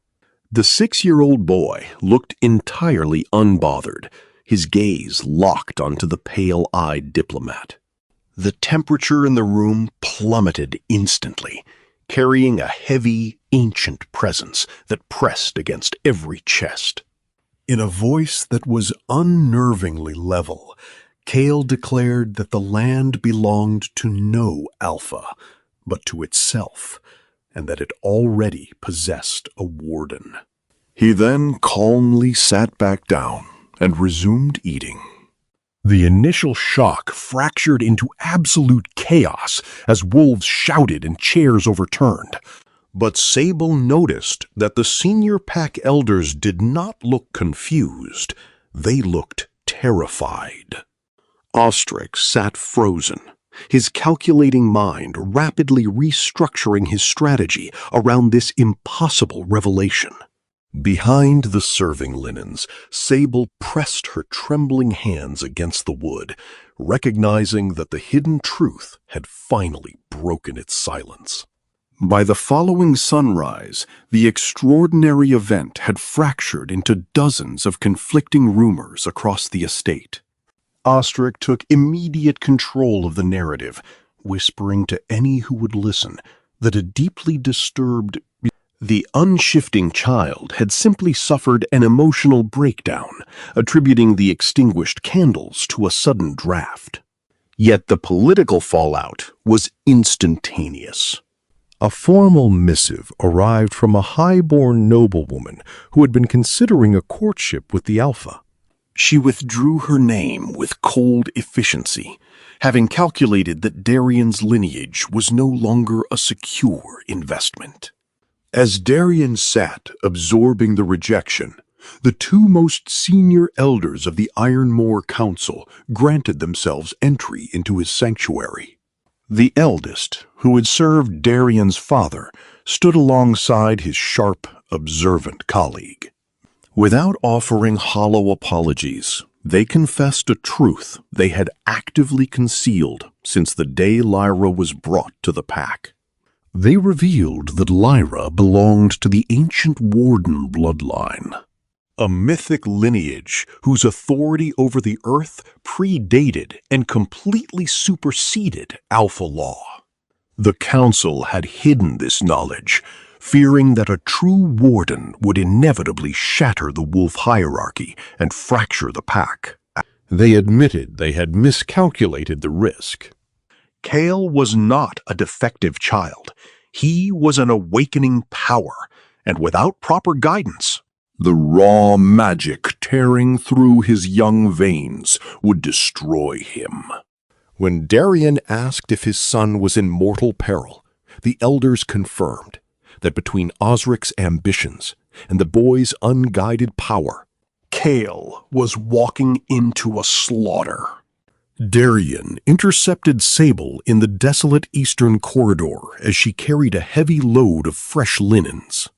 The 6-year-old boy looked entirely unbothered, his gaze locked onto the pale-eyed diplomat. The temperature in the room plummeted instantly, carrying a heavy, ancient presence that pressed against every chest. In a voice that was unnervingly level, Cale declared that the land belonged to no alpha, but to itself, and that it already possessed a warden. He then calmly sat back down and resumed eating. The initial shock fractured into absolute chaos as wolves shouted and chairs overturned. But Sable noticed that the senior pack elders did not look confused. They looked terrified. Ostrich sat frozen, his calculating mind rapidly restructuring his strategy around this impossible revelation. Behind the serving linens, Sable pressed her trembling hands against the wood, recognizing that the hidden truth had finally broken its silence. By the following sunrise, the extraordinary event had fractured into dozens of conflicting rumors across the estate. Ostrich took immediate control of the narrative, whispering to any who would listen that a deeply disturbed, the unshifting child had simply suffered an emotional breakdown, attributing the extinguished candles to a sudden draft. Yet the political fallout was instantaneous. A formal missive arrived from a high-born noblewoman who had been considering a courtship with the Alpha. She withdrew her name with cold efficiency, having calculated that Darian's lineage was no longer a secure investment. As Darian sat absorbing the rejection, the two most senior elders of the Ironmore Council granted themselves entry into his sanctuary. The eldest, who had served Darian's father, stood alongside his sharp, observant colleague. Without offering hollow apologies, they confessed a truth they had actively concealed since the day Lyra was brought to the pack. They revealed that Lyra belonged to the ancient Warden bloodline, a mythic lineage whose authority over the earth predated and completely superseded Alpha Law. The Council had hidden this knowledge, fearing that a true warden would inevitably shatter the wolf hierarchy and fracture the pack. They admitted they had miscalculated the risk. Kale was not a defective child. He was an awakening power, and without proper guidance, the raw magic tearing through his young veins would destroy him. When Darian asked if his son was in mortal peril, the elders confirmed that between Osric's ambitions and the boy's unguided power, Kale was walking into a slaughter. Darian intercepted Sable in the desolate eastern corridor as she carried a heavy load of fresh linens.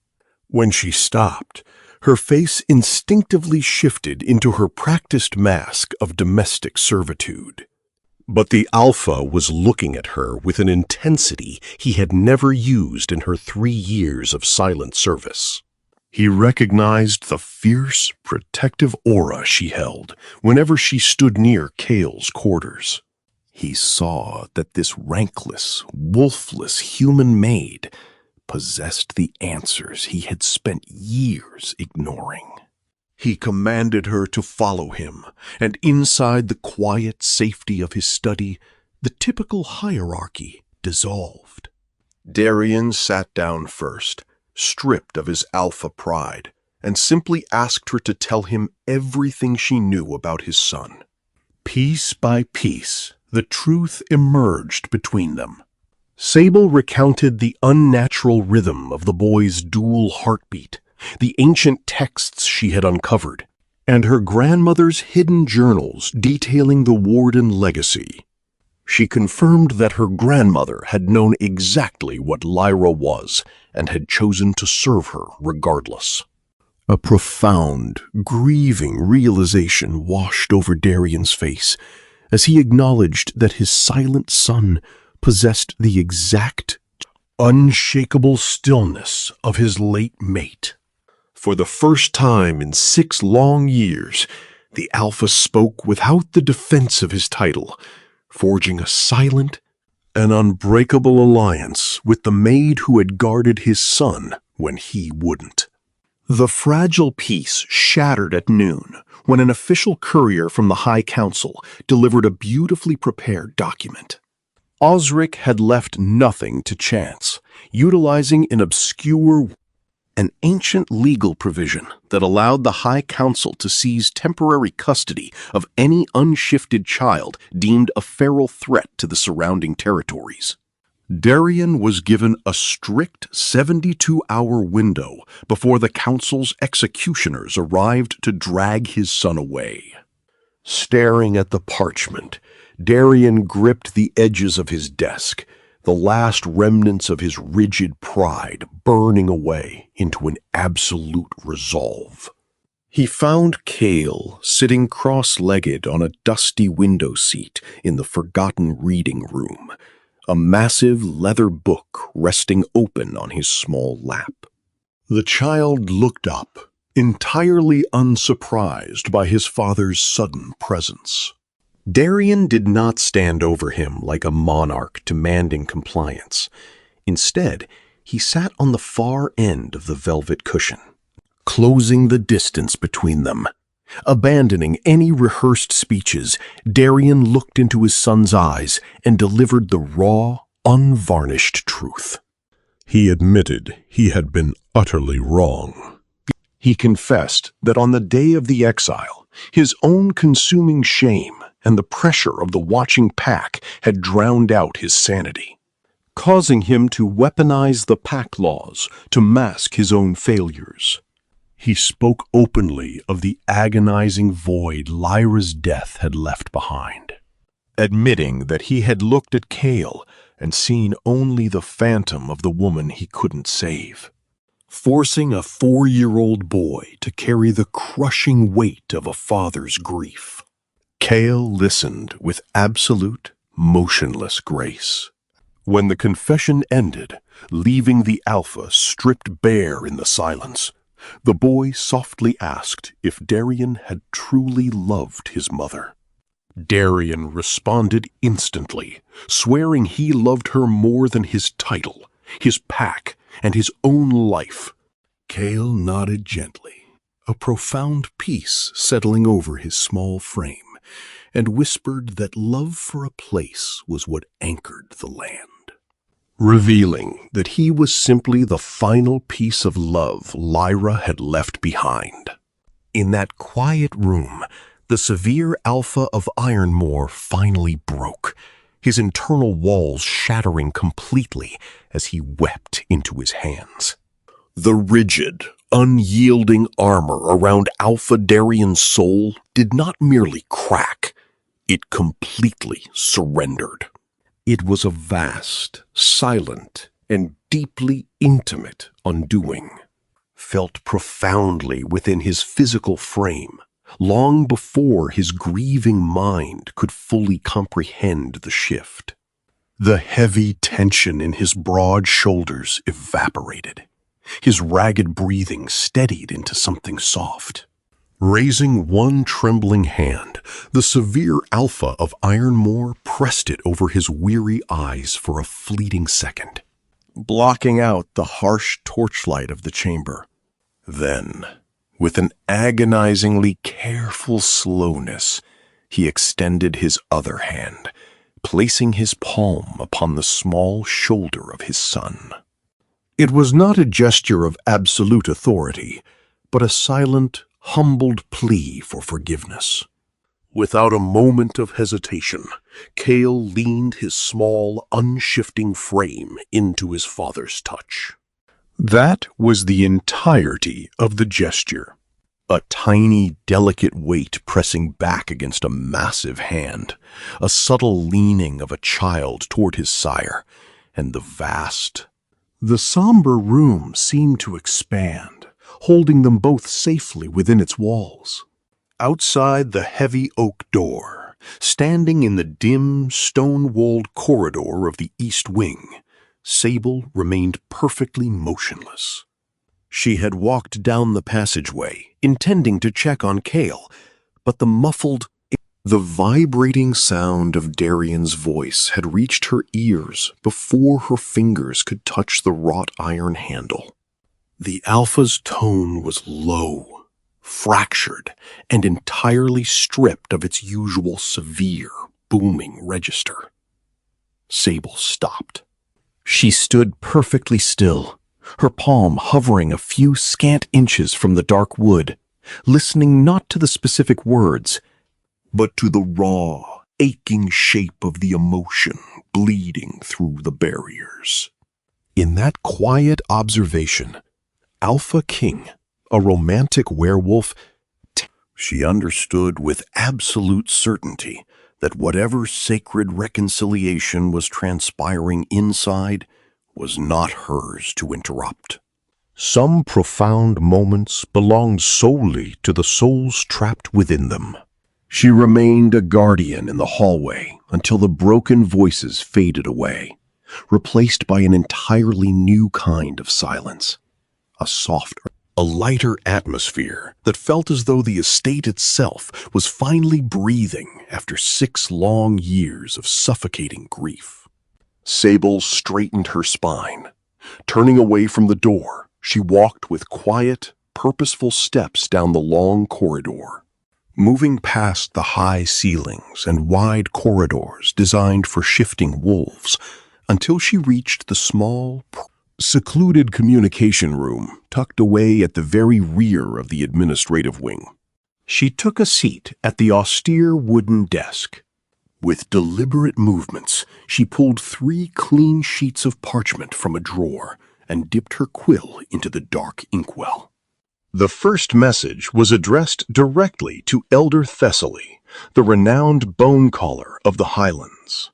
When she stopped, her face instinctively shifted into her practiced mask of domestic servitude. But the Alpha was looking at her with an intensity he had never used in her 3 years of silent service. He recognized the fierce, protective aura she held whenever she stood near Kale's quarters. He saw that this rankless, wolfless human maid possessed the answers he had spent years ignoring. He commanded her to follow him, and inside the quiet safety of his study, the typical hierarchy dissolved. Darian sat down first, stripped of his alpha pride, and simply asked her to tell him everything she knew about his son. Piece by piece, the truth emerged between them. Sable recounted the unnatural rhythm of the boy's dual heartbeat, the ancient texts she had uncovered, and her grandmother's hidden journals detailing the Warden legacy. She confirmed that her grandmother had known exactly what Lyra was and had chosen to serve her regardless. A profound, grieving realization washed over Darian's face as he acknowledged that his silent son possessed the exact, unshakable stillness of his late mate. For the first time in 6 long years, the Alpha spoke without the defense of his title, forging a silent and unbreakable alliance with the maid who had guarded his son when he wouldn't. The fragile peace shattered at noon when an official courier from the High Council delivered a beautifully prepared document. Osric had left nothing to chance, utilizing an ancient legal provision that allowed the High Council to seize temporary custody of any unshifted child deemed a feral threat to the surrounding territories. Darian was given a strict 72-hour window before the Council's executioners arrived to drag his son away. Staring at the parchment, Darian gripped the edges of his desk, the last remnants of his rigid pride burning away into an absolute resolve. He found Kale sitting cross-legged on a dusty window seat in the forgotten reading room, a massive leather book resting open on his small lap. The child looked up, entirely unsurprised by his father's sudden presence. Darian did not stand over him like a monarch demanding compliance. Instead, he sat on the far end of the velvet cushion, closing the distance between them. Abandoning any rehearsed speeches, Darian looked into his son's eyes and delivered the raw, unvarnished truth. He admitted he had been utterly wrong. He confessed that on the day of the exile, his own consuming shame and the pressure of the watching pack had drowned out his sanity, causing him to weaponize the pack laws to mask his own failures. He spoke openly of the agonizing void Lyra's death had left behind, admitting that he had looked at Kale and seen only the phantom of the woman he couldn't save, forcing a 4-year-old boy to carry the crushing weight of a father's grief. Kale listened with absolute, motionless grace. When the confession ended, leaving the Alpha stripped bare in the silence, the boy softly asked if Darian had truly loved his mother. Darian responded instantly, swearing he loved her more than his title, his pack, and his own life. Kale nodded gently, a profound peace settling over his small frame, and whispered that love for a place was what anchored the land, revealing that he was simply the final piece of love Lyra had left behind. In that quiet room, the severe Alpha of Ironmore finally broke, his internal walls shattering completely as he wept into his hands. The rigid, unyielding armor around Alpha Darian's soul did not merely crack, it completely surrendered. It was a vast, silent, and deeply intimate undoing, felt profoundly within his physical frame, long before his grieving mind could fully comprehend the shift. The heavy tension in his broad shoulders evaporated. His ragged breathing steadied into something soft. Raising one trembling hand, the severe Alpha of Ironmore pressed it over his weary eyes for a fleeting second, blocking out the harsh torchlight of the chamber. Then, with an agonizingly careful slowness, he extended his other hand, placing his palm upon the small shoulder of his son. It was not a gesture of absolute authority, but a silent, humbled plea for forgiveness. Without a moment of hesitation, Kale leaned his small, unshifting frame into his father's touch. That was the entirety of the gesture. A tiny, delicate weight pressing back against a massive hand, a subtle leaning of a child toward his sire, and the somber room seemed to expand, holding them both safely within its walls. Outside the heavy oak door, standing in the dim, stone-walled corridor of the east wing, Sable remained perfectly motionless. She had walked down the passageway, intending to check on Kale, but the vibrating sound of Darian's voice had reached her ears before her fingers could touch the wrought iron handle. The Alpha's tone was low, fractured, and entirely stripped of its usual severe, booming register. Sable stopped. She stood perfectly still, her palm hovering a few scant inches from the dark wood, listening not to the specific words, but to the raw, aching shape of the emotion bleeding through the barriers. In that quiet observation, Alpha King, a romantic werewolf, she understood with absolute certainty that whatever sacred reconciliation was transpiring inside was not hers to interrupt. Some profound moments belonged solely to the souls trapped within them. She remained a guardian in the hallway until the broken voices faded away, replaced by an entirely new kind of silence, a softer, a lighter atmosphere that felt as though the estate itself was finally breathing after 6 long years of suffocating grief. Sable straightened her spine. Turning away from the door, she walked with quiet, purposeful steps down the long corridor. Moving past the high ceilings and wide corridors designed for shifting wolves, until she reached the small, secluded communication room tucked away at the very rear of the administrative wing. She took a seat at the austere wooden desk. With deliberate movements, she pulled 3 clean sheets of parchment from a drawer and dipped her quill into the dark inkwell. The first message was addressed directly to Elder Thessaly, the renowned bone caller of the Highlands.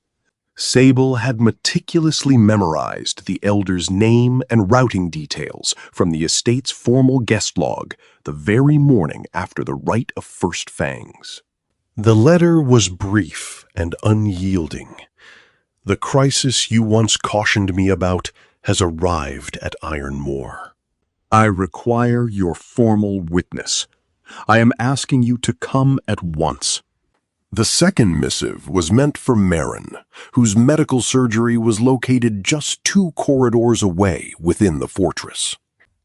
Sable had meticulously memorized the elder's name and routing details from the estate's formal guest log the very morning after the rite of first fangs. The letter was brief and unyielding. "The crisis you once cautioned me about has arrived at Ironmoor. I require your formal witness. I am asking you to come at once." The second missive was meant for Marin, whose medical surgery was located just 2 corridors away within the fortress.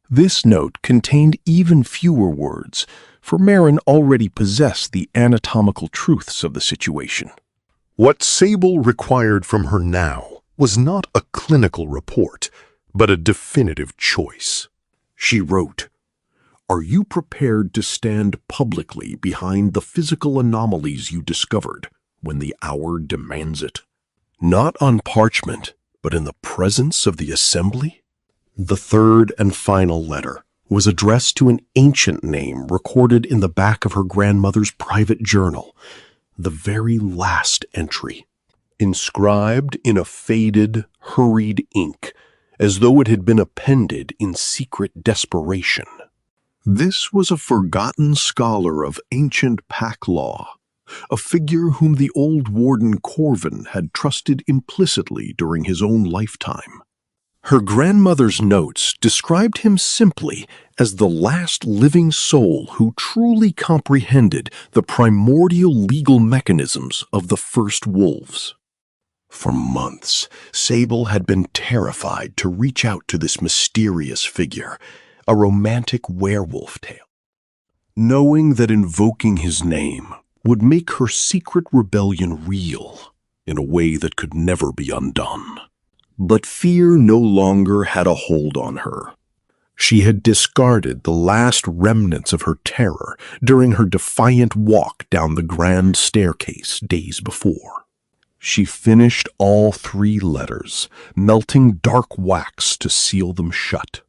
This note contained even fewer words, for Marin already possessed the anatomical truths of the situation. What Sable required from her now was not a clinical report, but a definitive choice. She wrote, "Are you prepared to stand publicly behind the physical anomalies you discovered when the hour demands it? Not on parchment, but in the presence of the assembly?" The third and final letter was addressed to an ancient name recorded in the back of her grandmother's private journal, the very last entry, inscribed in a faded, hurried ink, as though it had been appended in secret desperation. This was a forgotten scholar of ancient pack law, a figure whom the old warden Corvin had trusted implicitly during his own lifetime. Her grandmother's notes described him simply as the last living soul who truly comprehended the primordial legal mechanisms of the first wolves. For months, Sable had been terrified to reach out to this mysterious figure, a romantic werewolf tale, knowing that invoking his name would make her secret rebellion real in a way that could never be undone. But fear no longer had a hold on her. She had discarded the last remnants of her terror during her defiant walk down the grand staircase days before. She finished all 3 letters, melting dark wax to seal them shut.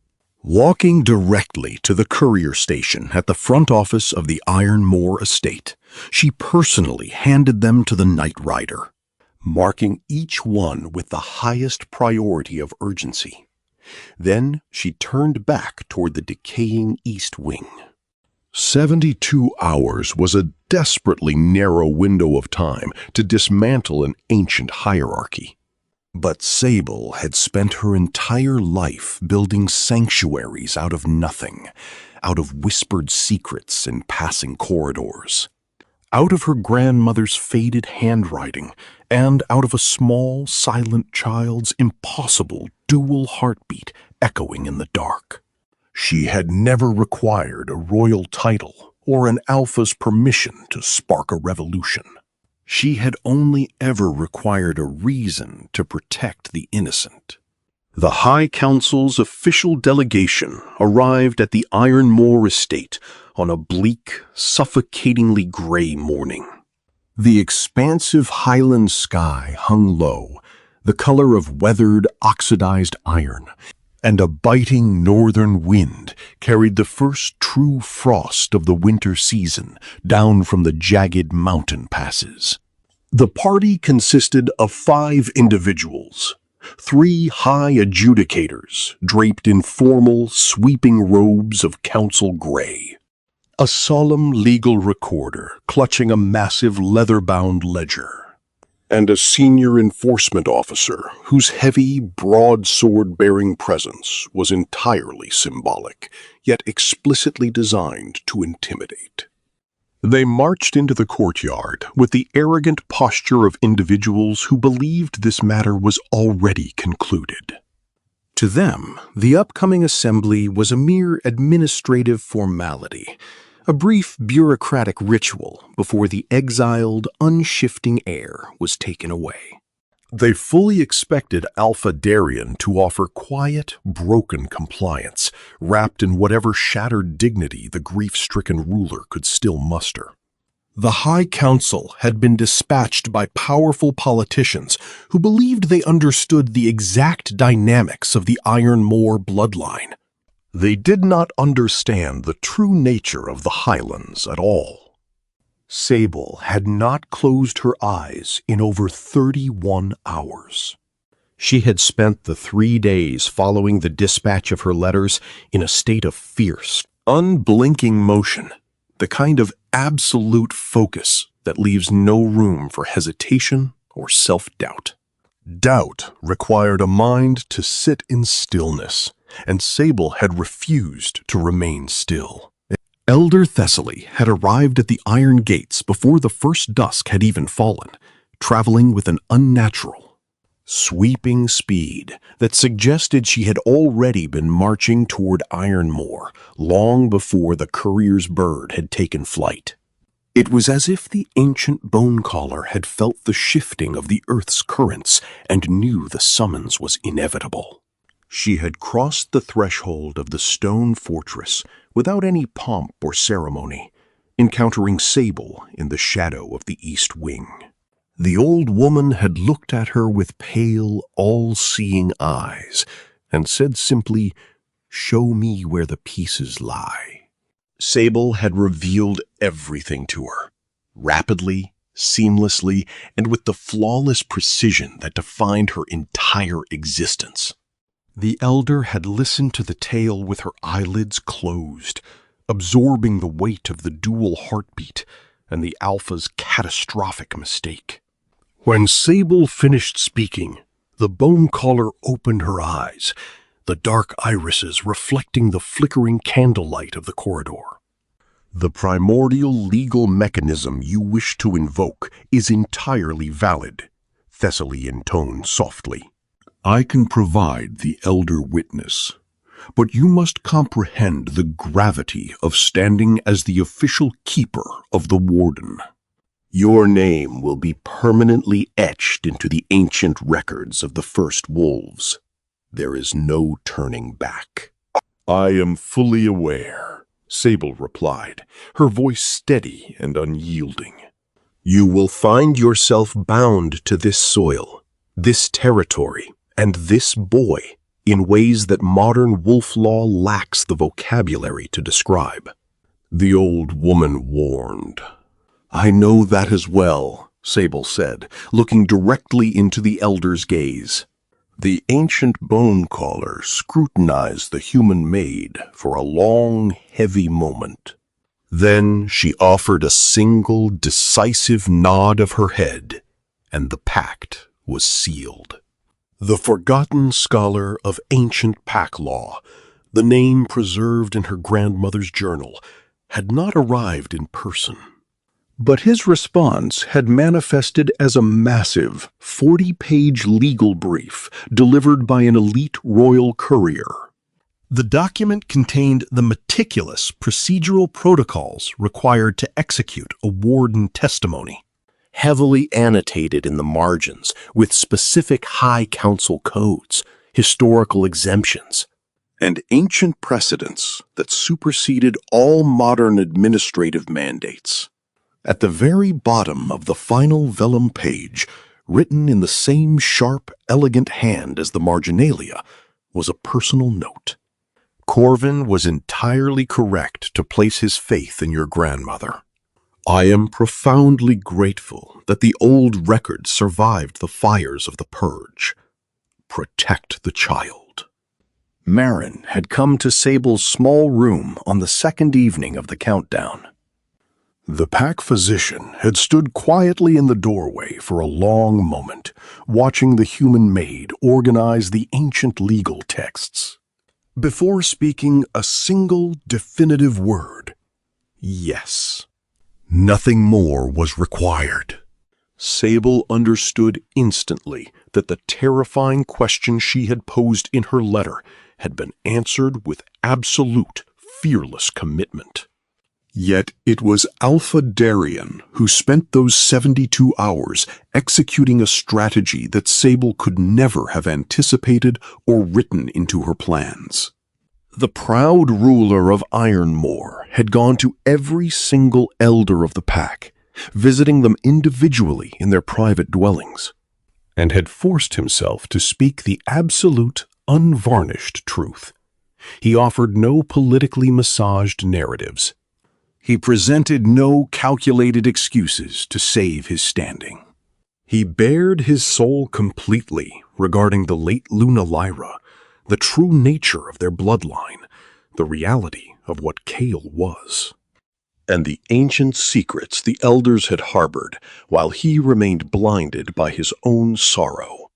Walking directly to the courier station at the front office of the Ironmoor estate, she personally handed them to the night rider, marking each one with the highest priority of urgency. Then she turned back toward the decaying east wing. 72 hours was a desperately narrow window of time to dismantle an ancient hierarchy. But Sable had spent her entire life building sanctuaries out of nothing, out of whispered secrets in passing corridors, out of her grandmother's faded handwriting, and out of a small, silent child's impossible dual heartbeat echoing in the dark. She had never required a royal title or an alpha's permission to spark a revolution. She had only ever required a reason to protect the innocent. The High Council's official delegation arrived at the Ironmoor estate on a bleak, suffocatingly gray morning. The expansive highland sky hung low, the color of weathered, oxidized iron, and a biting northern wind carried the first true frost of the winter season down from the jagged mountain passes. The party consisted of 5 individuals, 3 high adjudicators draped in formal, sweeping robes of council gray, a solemn legal recorder clutching a massive leather-bound ledger, and a senior enforcement officer whose heavy, broadsword-bearing presence was entirely symbolic, yet explicitly designed to intimidate. They marched into the courtyard with the arrogant posture of individuals who believed this matter was already concluded. To them, the upcoming assembly was a mere administrative formality, a brief bureaucratic ritual before the exiled, unshifting heir was taken away. They fully expected Alpha Darien to offer quiet, broken compliance, wrapped in whatever shattered dignity the grief-stricken ruler could still muster. The High Council had been dispatched by powerful politicians who believed they understood the exact dynamics of the Iron Moor bloodline. They did not understand the true nature of the Highlands at all. Sable had not closed her eyes in over 31 hours. She had spent the 3 days following the dispatch of her letters in a state of fierce, unblinking motion, the kind of absolute focus that leaves no room for hesitation or self-doubt. Doubt required a mind to sit in stillness, and Sable had refused to remain still. Elder Thessaly had arrived at the iron gates before the first dusk had even fallen, traveling with an unnatural, sweeping speed that suggested she had already been marching toward Ironmoor long before the courier's bird had taken flight. It was as if the ancient bone-caller had felt the shifting of the earth's currents and knew the summons was inevitable. She had crossed the threshold of the stone fortress without any pomp or ceremony, encountering Sable in the shadow of the east wing. The old woman had looked at her with pale, all-seeing eyes and said simply, "Show me where the pieces lie." Sable had revealed everything to her, rapidly, seamlessly, and with the flawless precision that defined her entire existence. The elder had listened to the tale with her eyelids closed, absorbing the weight of the dual heartbeat and the Alpha's catastrophic mistake. When Sable finished speaking, the bone-caller opened her eyes, the dark irises reflecting the flickering candlelight of the corridor. "The primordial legal mechanism you wish to invoke is entirely valid," Thessaly intoned softly. "I can provide the elder witness, but you must comprehend the gravity of standing as the official keeper of the Warden. Your name will be permanently etched into the ancient records of the first wolves. There is no turning back." "I am fully aware," Sable replied, her voice steady and unyielding. "You will find yourself bound to this soil, this territory, and this boy in ways that modern wolf law lacks the vocabulary to describe." The old woman warned. "I know that as well," Sable said, looking directly into the elder's gaze. The ancient bone-caller scrutinized the human maid for a long, heavy moment. Then she offered a single, decisive nod of her head, and the pact was sealed. The forgotten scholar of ancient pack law, the name preserved in her grandmother's journal, had not arrived in person. But his response had manifested as a massive 40-page legal brief delivered by an elite royal courier. The document contained the meticulous procedural protocols required to execute a warden testimony, heavily annotated in the margins with specific High Council codes, historical exemptions, and ancient precedents that superseded all modern administrative mandates. At the very bottom of the final vellum page, written in the same sharp, elegant hand as the marginalia, was a personal note. "Corvin was entirely correct to place his faith in your grandmother. I am profoundly grateful that the old records survived the fires of the Purge. Protect the child. Marin had come to Sable's small room on the second evening of the countdown. The pack physician had stood quietly in the doorway for a long moment, watching the human maid organize the ancient legal texts. Before speaking a single definitive word, yes. Nothing more was required. Sable understood instantly that the terrifying question she had posed in her letter had been answered with absolute, fearless commitment. Yet it was Alpha Darien who spent those 72 hours executing a strategy that Sable could never have anticipated or written into her plans. The proud ruler of Ironmore had gone to every single elder of the pack, visiting them individually in their private dwellings, and had forced himself to speak the absolute, unvarnished truth. He offered no politically massaged narratives. He presented no calculated excuses to save his standing. He bared his soul completely regarding the late Luna Lyra, the true nature of their bloodline, the reality of what Kale was, and the ancient secrets the elders had harbored while he remained blinded by his own sorrow.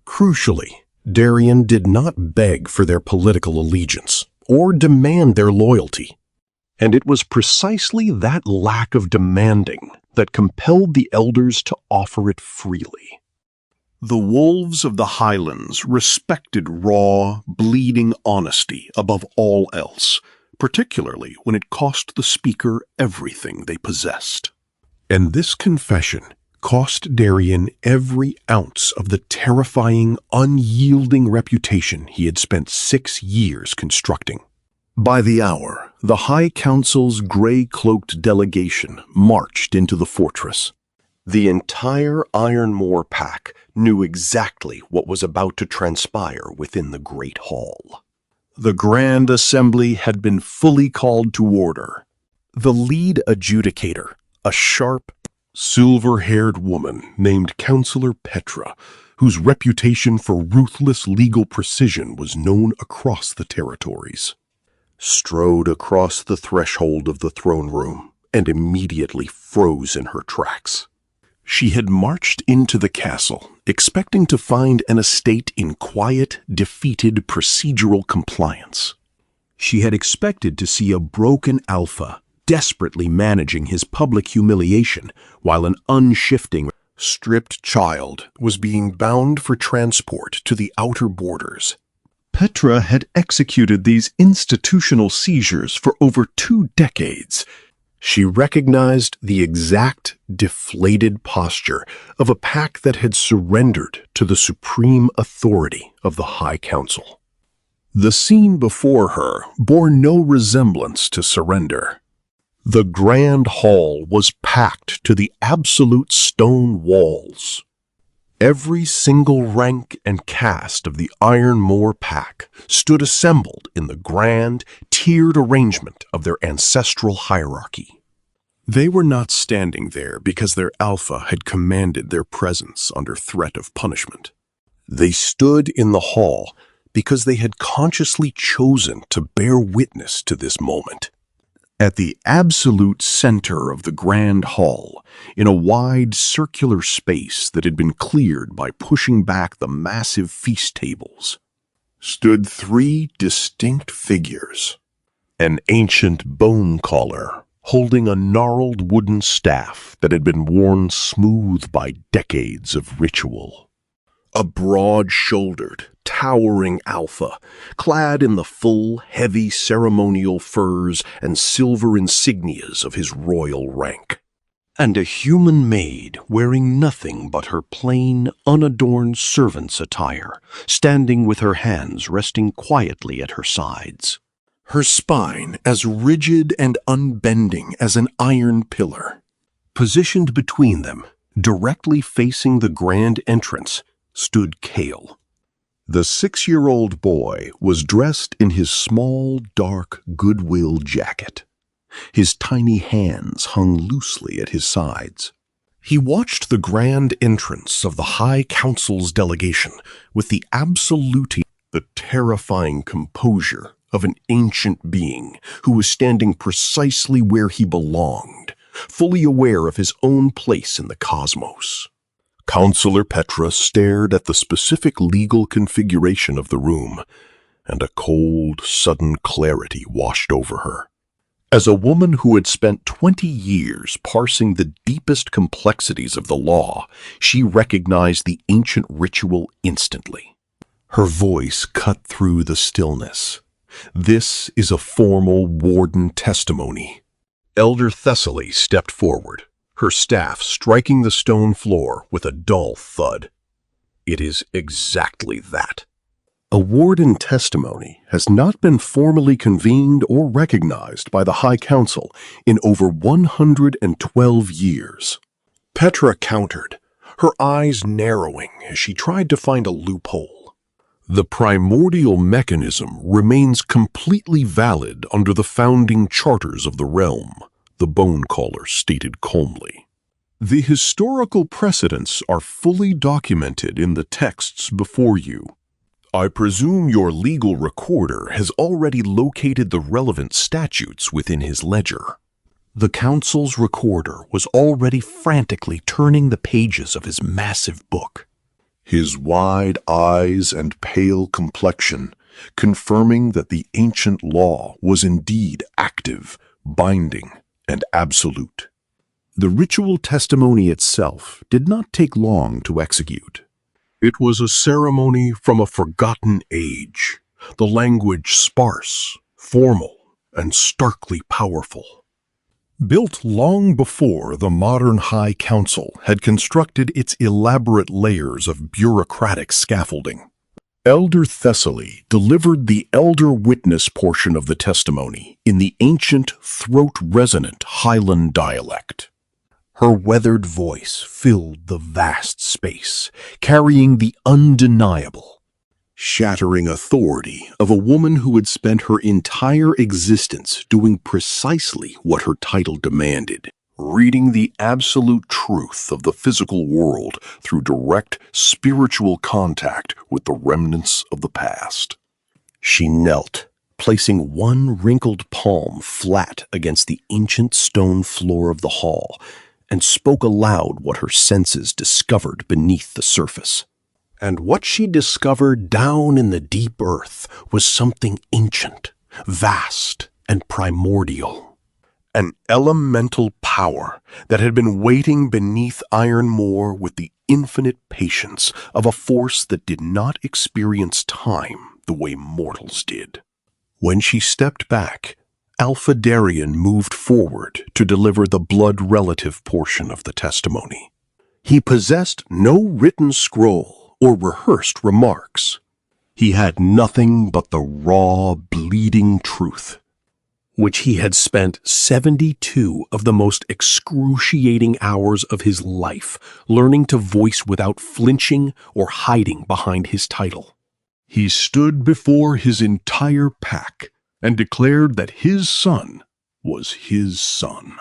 Crucially, Darien did not beg for their political allegiance or demand their loyalty. And it was precisely that lack of demanding that compelled the elders to offer it freely. The wolves of the Highlands respected raw, bleeding honesty above all else, particularly when it cost the speaker everything they possessed. And this confession cost Darien every ounce of the terrifying, unyielding reputation he had spent 6 years constructing. By the hour, the High Council's gray-cloaked delegation marched into the fortress. The entire Ironmore pack knew exactly what was about to transpire within the Great Hall. The Grand Assembly had been fully called to order. The lead adjudicator, a sharp, silver-haired woman named Counselor Petra, whose reputation for ruthless legal precision was known across the territories, strode across the threshold of the throne room and immediately froze in her tracks. She had marched into the castle, expecting to find an estate in quiet, defeated procedural compliance. She had expected to see a broken Alpha desperately managing his public humiliation while an unshifting, stripped child was being bound for transport to the outer borders. Petra had executed these institutional seizures for over 2 decades. She recognized the exact deflated posture of a pack that had surrendered to the supreme authority of the High Council. The scene before her bore no resemblance to surrender. The Grand Hall was packed to the absolute stone walls. Every single rank and caste of the Ironmore pack stood assembled in the grand, tiered arrangement of their ancestral hierarchy. They were not standing there because their alpha had commanded their presence under threat of punishment. They stood in the hall because they had consciously chosen to bear witness to this moment. At the absolute center of the grand hall, in a wide circular space that had been cleared by pushing back the massive feast tables, stood 3 distinct figures. An ancient bone caller holding a gnarled wooden staff that had been worn smooth by decades of ritual. A broad-shouldered, towering alpha, clad in the full, heavy ceremonial furs and silver insignias of his royal rank. And a human maid wearing nothing but her plain, unadorned servant's attire, standing with her hands resting quietly at her sides. Her spine as rigid and unbending as an iron pillar. Positioned between them, directly facing the grand entrance, stood Kale. The 6-year-old boy was dressed in his small, dark Goodwill jacket. His tiny hands hung loosely at his sides. He watched the grand entrance of the High Council's delegation with the terrifying composure of an ancient being who was standing precisely where he belonged, fully aware of his own place in the cosmos. Counselor Petra stared at the specific legal configuration of the room, and a cold, sudden clarity washed over her. As a woman who had spent 20 years parsing the deepest complexities of the law, she recognized the ancient ritual instantly. Her voice cut through the stillness. "This is a formal warden testimony." Elder Thessaly stepped forward, her staff striking the stone floor with a dull thud. "It is exactly that." A warden testimony has not been formally convened or recognized by the High Council in over 112 years. Petra countered, her eyes narrowing as she tried to find a loophole. The primordial mechanism remains completely valid under the founding charters of the realm, the bone caller stated calmly. The historical precedents are fully documented in the texts before you. I presume your legal recorder has already located the relevant statutes within his ledger. The council's recorder was already frantically turning the pages of his massive book, his wide eyes and pale complexion confirming that the ancient law was indeed active, binding, and absolute. The ritual testimony itself did not take long to execute. It was a ceremony from a forgotten age, the language sparse, formal, and starkly powerful. Built long before the modern High Council had constructed its elaborate layers of bureaucratic scaffolding. Elder Thessaly delivered the elder witness portion of the testimony in the ancient, throat-resonant Highland dialect. Her weathered voice filled the vast space, carrying the undeniable, shattering authority of a woman who had spent her entire existence doing precisely what her title demanded, reading the absolute truth of the physical world through direct spiritual contact with the remnants of the past. She knelt, placing one wrinkled palm flat against the ancient stone floor of the hall, and spoke aloud what her senses discovered beneath the surface. And what she discovered down in the deep earth was something ancient, vast, and primordial. An elemental power that had been waiting beneath Iron Moor with the infinite patience of a force that did not experience time the way mortals did. When she stepped back, Alpha Darien moved forward to deliver the blood relative portion of the testimony. He possessed no written scroll or rehearsed remarks. He had nothing but the raw, bleeding truth, which he had spent 72 of the most excruciating hours of his life learning to voice without flinching or hiding behind his title. He stood before his entire pack and declared that his son was his son.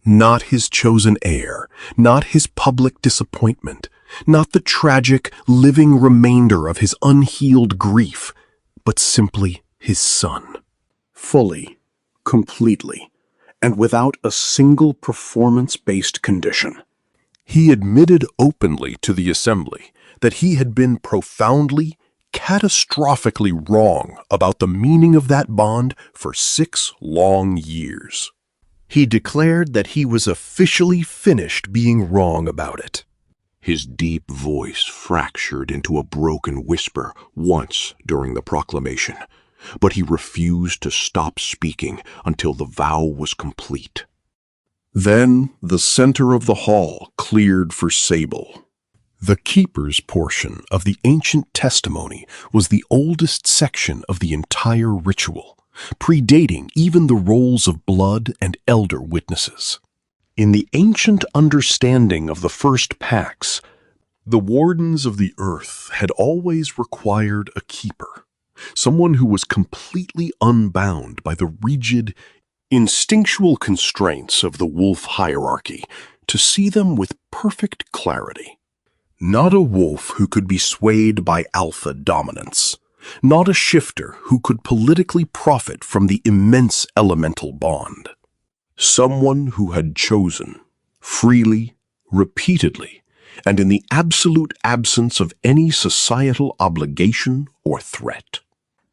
Not his chosen heir, not his public disappointment, not the tragic, living remainder of his unhealed grief, but simply his son. Fully, completely, and without a single performance-based condition. He admitted openly to the assembly that he had been profoundly, catastrophically wrong about the meaning of that bond for 6 long years. He declared that he was officially finished being wrong about it. His deep voice fractured into a broken whisper once during the proclamation, but he refused to stop speaking until the vow was complete. Then the center of the hall cleared for Sable. The keeper's portion of the ancient testimony was the oldest section of the entire ritual, predating even the roles of blood and elder witnesses. In the ancient understanding of the first pacts, the wardens of the earth had always required a keeper, someone who was completely unbound by the rigid, instinctual constraints of the wolf hierarchy, to see them with perfect clarity. Not a wolf who could be swayed by alpha dominance. Not a shifter who could politically profit from the immense elemental bond. Someone who had chosen, freely, repeatedly, and in the absolute absence of any societal obligation or threat,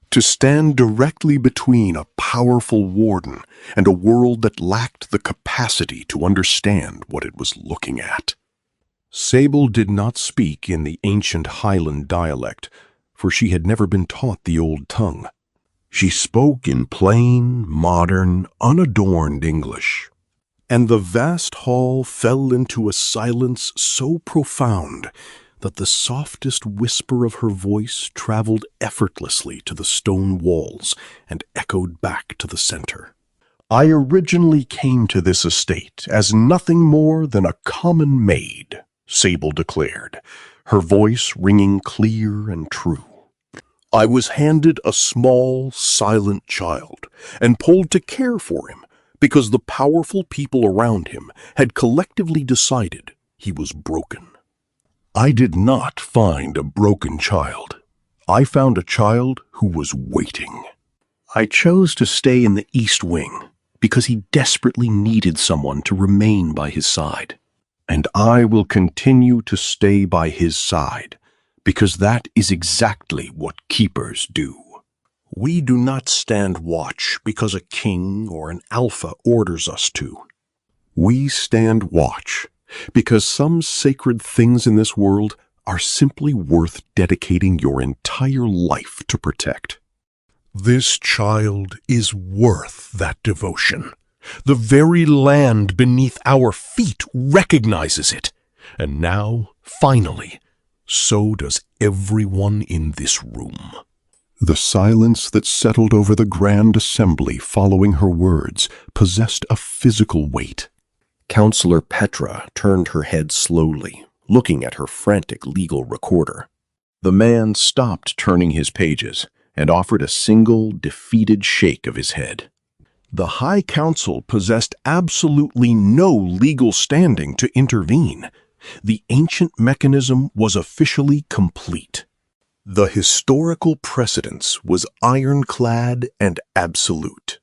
to stand directly between a powerful warden and a world that lacked the capacity to understand what it was looking at. Sable did not speak in the ancient Highland dialect, for she had never been taught the old tongue. She spoke in plain, modern, unadorned English, and the vast hall fell into a silence so profound that the softest whisper of her voice traveled effortlessly to the stone walls and echoed back to the center. I originally came to this estate as nothing more than a common maid, Sable declared, her voice ringing clear and true. I was handed a small, silent child and pulled to care for him because the powerful people around him had collectively decided he was broken. I did not find a broken child. I found a child who was waiting. I chose to stay in the East Wing because he desperately needed someone to remain by his side. And I will continue to stay by his side, because that is exactly what keepers do. We do not stand watch because a king or an alpha orders us to. We stand watch because some sacred things in this world are simply worth dedicating your entire life to protect. This child is worth that devotion. The very land beneath our feet recognizes it. And now, finally, so does everyone in this room. The silence that settled over the grand assembly following her words possessed a physical weight. Counselor Petra turned her head slowly, looking at her frantic legal recorder. The man stopped turning his pages and offered a single, defeated shake of his head. The High Council possessed absolutely no legal standing to intervene. The ancient mechanism was officially complete. The historical precedence was ironclad and absolute.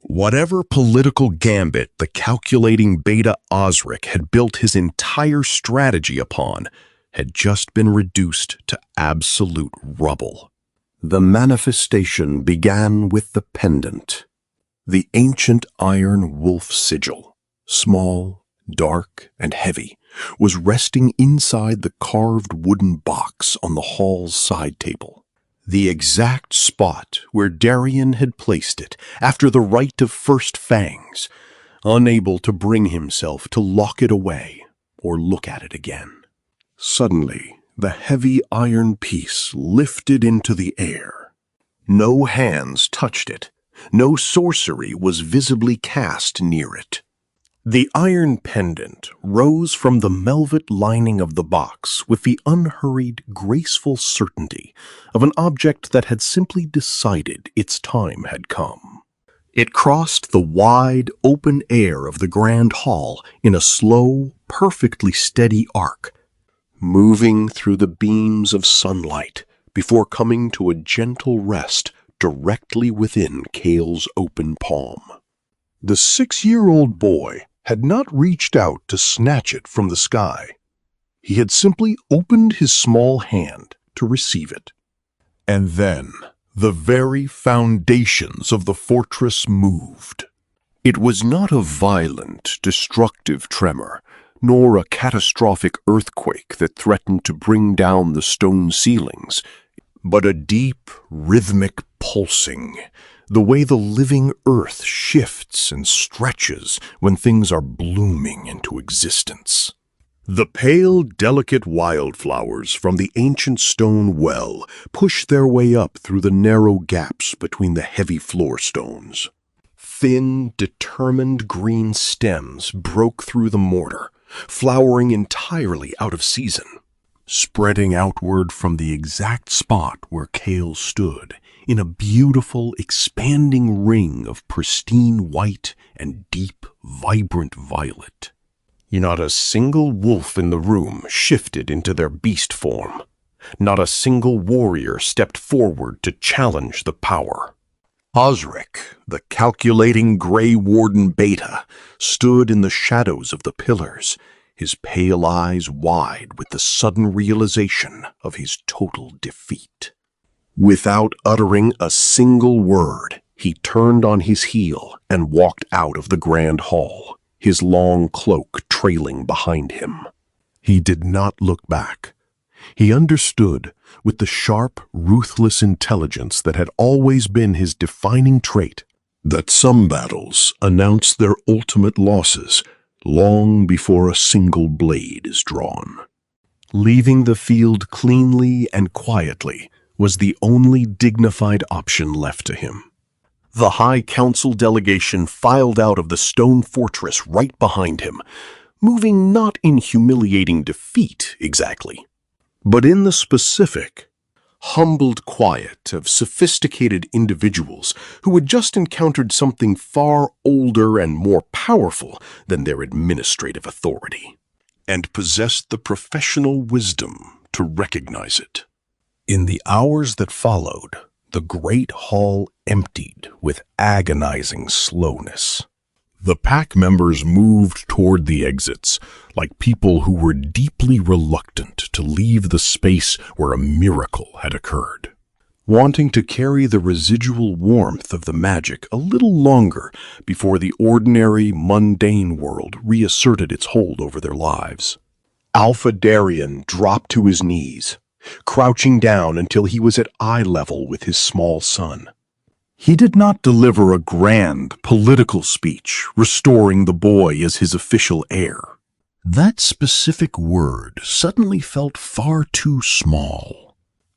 Whatever political gambit the calculating Beta Osric had built his entire strategy upon had just been reduced to absolute rubble. The manifestation began with the pendant. The ancient iron wolf sigil, small, dark, and heavy, was resting inside the carved wooden box on the hall's side table. The exact spot where Darian had placed it after the rite of first fangs, unable to bring himself to lock it away or look at it again. Suddenly, the heavy iron piece lifted into the air. No hands touched it. No sorcery was visibly cast near it. The iron pendant rose from the velvet lining of the box with the unhurried, graceful certainty of an object that had simply decided its time had come. It crossed the wide, open air of the grand hall in a slow, perfectly steady arc, moving through the beams of sunlight before coming to a gentle rest directly within Kale's open palm. The 6-year-old boy had not reached out to snatch it from the sky. He had simply opened his small hand to receive it. And then the very foundations of the fortress moved. It was not a violent, destructive tremor, nor a catastrophic earthquake that threatened to bring down the stone ceilings, but a deep, rhythmic pulsing, the way the living earth shifts and stretches when things are blooming into existence. The pale, delicate wildflowers from the ancient stone well pushed their way up through the narrow gaps between the heavy floor stones. Thin, determined green stems broke through the mortar, flowering entirely out of season. spreading outward from the exact spot where Kale stood, in a beautiful, expanding ring of pristine white and deep, vibrant violet. Not a single wolf in the room shifted into their beast form. Not a single warrior stepped forward to challenge the power. Osric, the calculating Grey Warden Beta, stood in the shadows of the pillars, his pale eyes wide with the sudden realization of his total defeat. Without uttering a single word, he turned on his heel and walked out of the grand hall, his long cloak trailing behind him. He did not look back. He understood, with the sharp, ruthless intelligence that had always been his defining trait, that some battles announce their ultimate losses long before a single blade is drawn. Leaving the field cleanly and quietly was the only dignified option left to him. The High Council delegation filed out of the stone fortress right behind him, moving not in humiliating defeat exactly, but in the specific, humbled quiet of sophisticated individuals who had just encountered something far older and more powerful than their administrative authority, and possessed the professional wisdom to recognize it. In the hours that followed, the great hall emptied with agonizing slowness. The pack members moved toward the exits, like people who were deeply reluctant to leave the space where a miracle had occurred, wanting to carry the residual warmth of the magic a little longer before the ordinary, mundane world reasserted its hold over their lives. Alpha Darien dropped to his knees, crouching down until he was at eye level with his small son. He did not deliver a grand political speech restoring the boy as his official heir. That specific word suddenly felt far too small,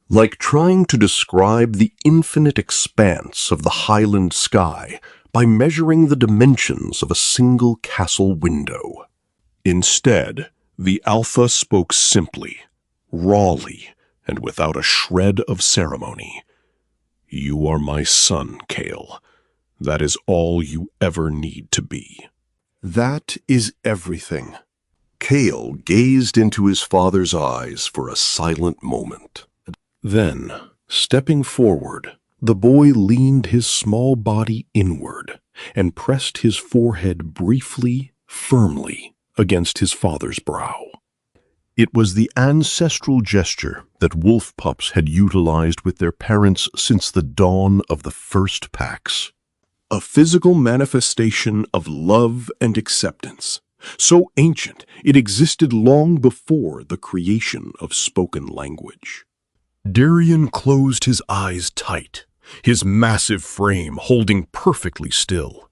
like trying to describe the infinite expanse of the Highland sky by measuring the dimensions of a single castle window. Instead, the Alpha spoke simply, rawly, and without a shred of ceremony. "You are my son, Kale. That is all you ever need to be." That is everything. Kale gazed into his father's eyes for a silent moment. Then, stepping forward, the boy leaned his small body inward and pressed his forehead briefly, firmly against his father's brow. It was the ancestral gesture that wolf pups had utilized with their parents since the dawn of the first packs. A physical manifestation of love and acceptance, so ancient it existed long before the creation of spoken language. Darien closed his eyes tight, his massive frame holding perfectly still,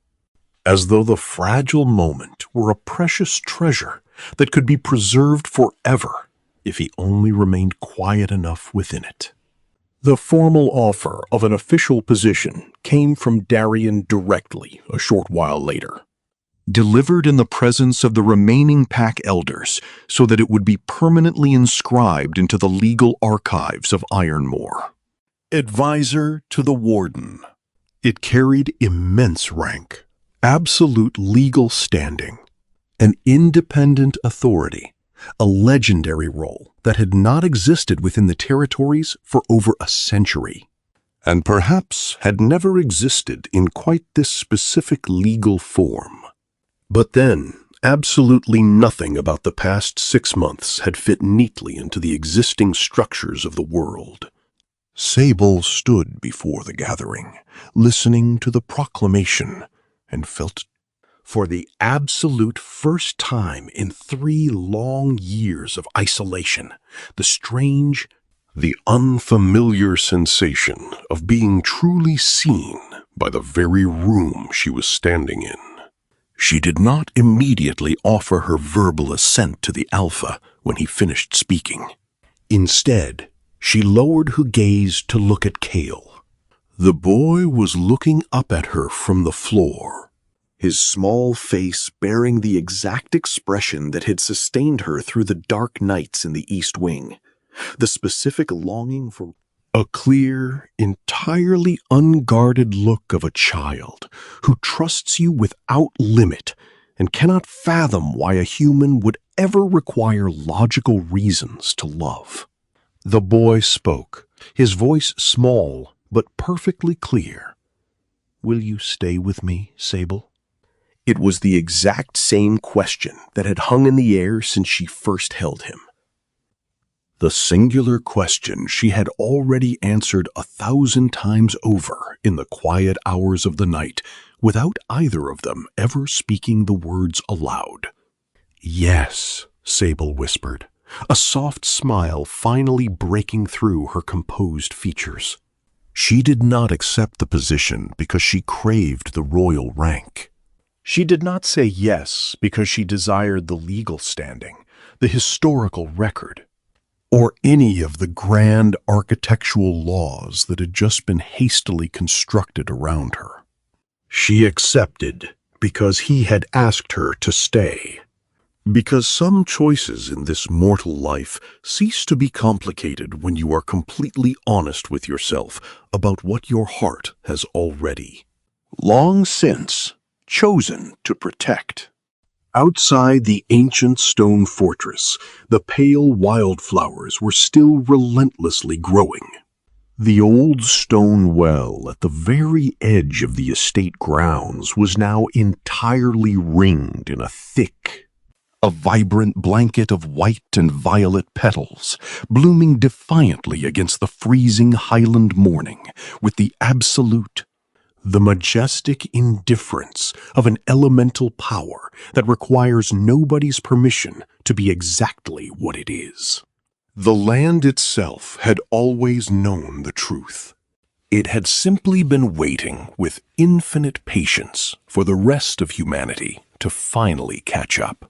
as though the fragile moment were a precious treasure that could be preserved forever if he only remained quiet enough within it. The formal offer of an official position came from Darien directly a short while later, delivered in the presence of the remaining pack elders so that it would be permanently inscribed into the legal archives of Ironmore. Advisor to the Warden. It carried immense rank, absolute legal standing, an independent authority, a legendary role that had not existed within the territories for over a century, and perhaps had never existed in quite this specific legal form. But then, absolutely nothing about the past 6 months had fit neatly into the existing structures of the world. Sable stood before the gathering, listening to the proclamation, and felt, for the absolute first time in 3 long years of isolation, the strange, the unfamiliar sensation of being truly seen by the very room she was standing in. She did not immediately offer her verbal assent to the Alpha when he finished speaking. Instead, she lowered her gaze to look at Kale. The boy was looking up at her from the floor, his small face bearing the exact expression that had sustained her through the dark nights in the East Wing. The specific longing for A clear, entirely unguarded look of a child who trusts you without limit and cannot fathom why a human would ever require logical reasons to love. The boy spoke, his voice small but perfectly clear. "Will you stay with me, Sable?" It was the exact same question that had hung in the air since she first held him. The singular question she had already answered 1,000 times over in the quiet hours of the night, without either of them ever speaking the words aloud. "Yes," Sable whispered, a soft smile finally breaking through her composed features. She did not accept the position because she craved the royal rank. She did not say yes because she desired the legal standing, the historical record, or any of the grand architectural laws that had just been hastily constructed around her. She accepted because he had asked her to stay. Because some choices in this mortal life cease to be complicated when you are completely honest with yourself about what your heart has already, long since, chosen to protect. Outside the ancient stone fortress, the pale wildflowers were still relentlessly growing. The old stone well at the very edge of the estate grounds was now entirely ringed in a vibrant blanket of white and violet petals, blooming defiantly against the freezing highland morning with the majestic indifference of an elemental power that requires nobody's permission to be exactly what it is. The land itself had always known the truth. It had simply been waiting with infinite patience for the rest of humanity to finally catch up.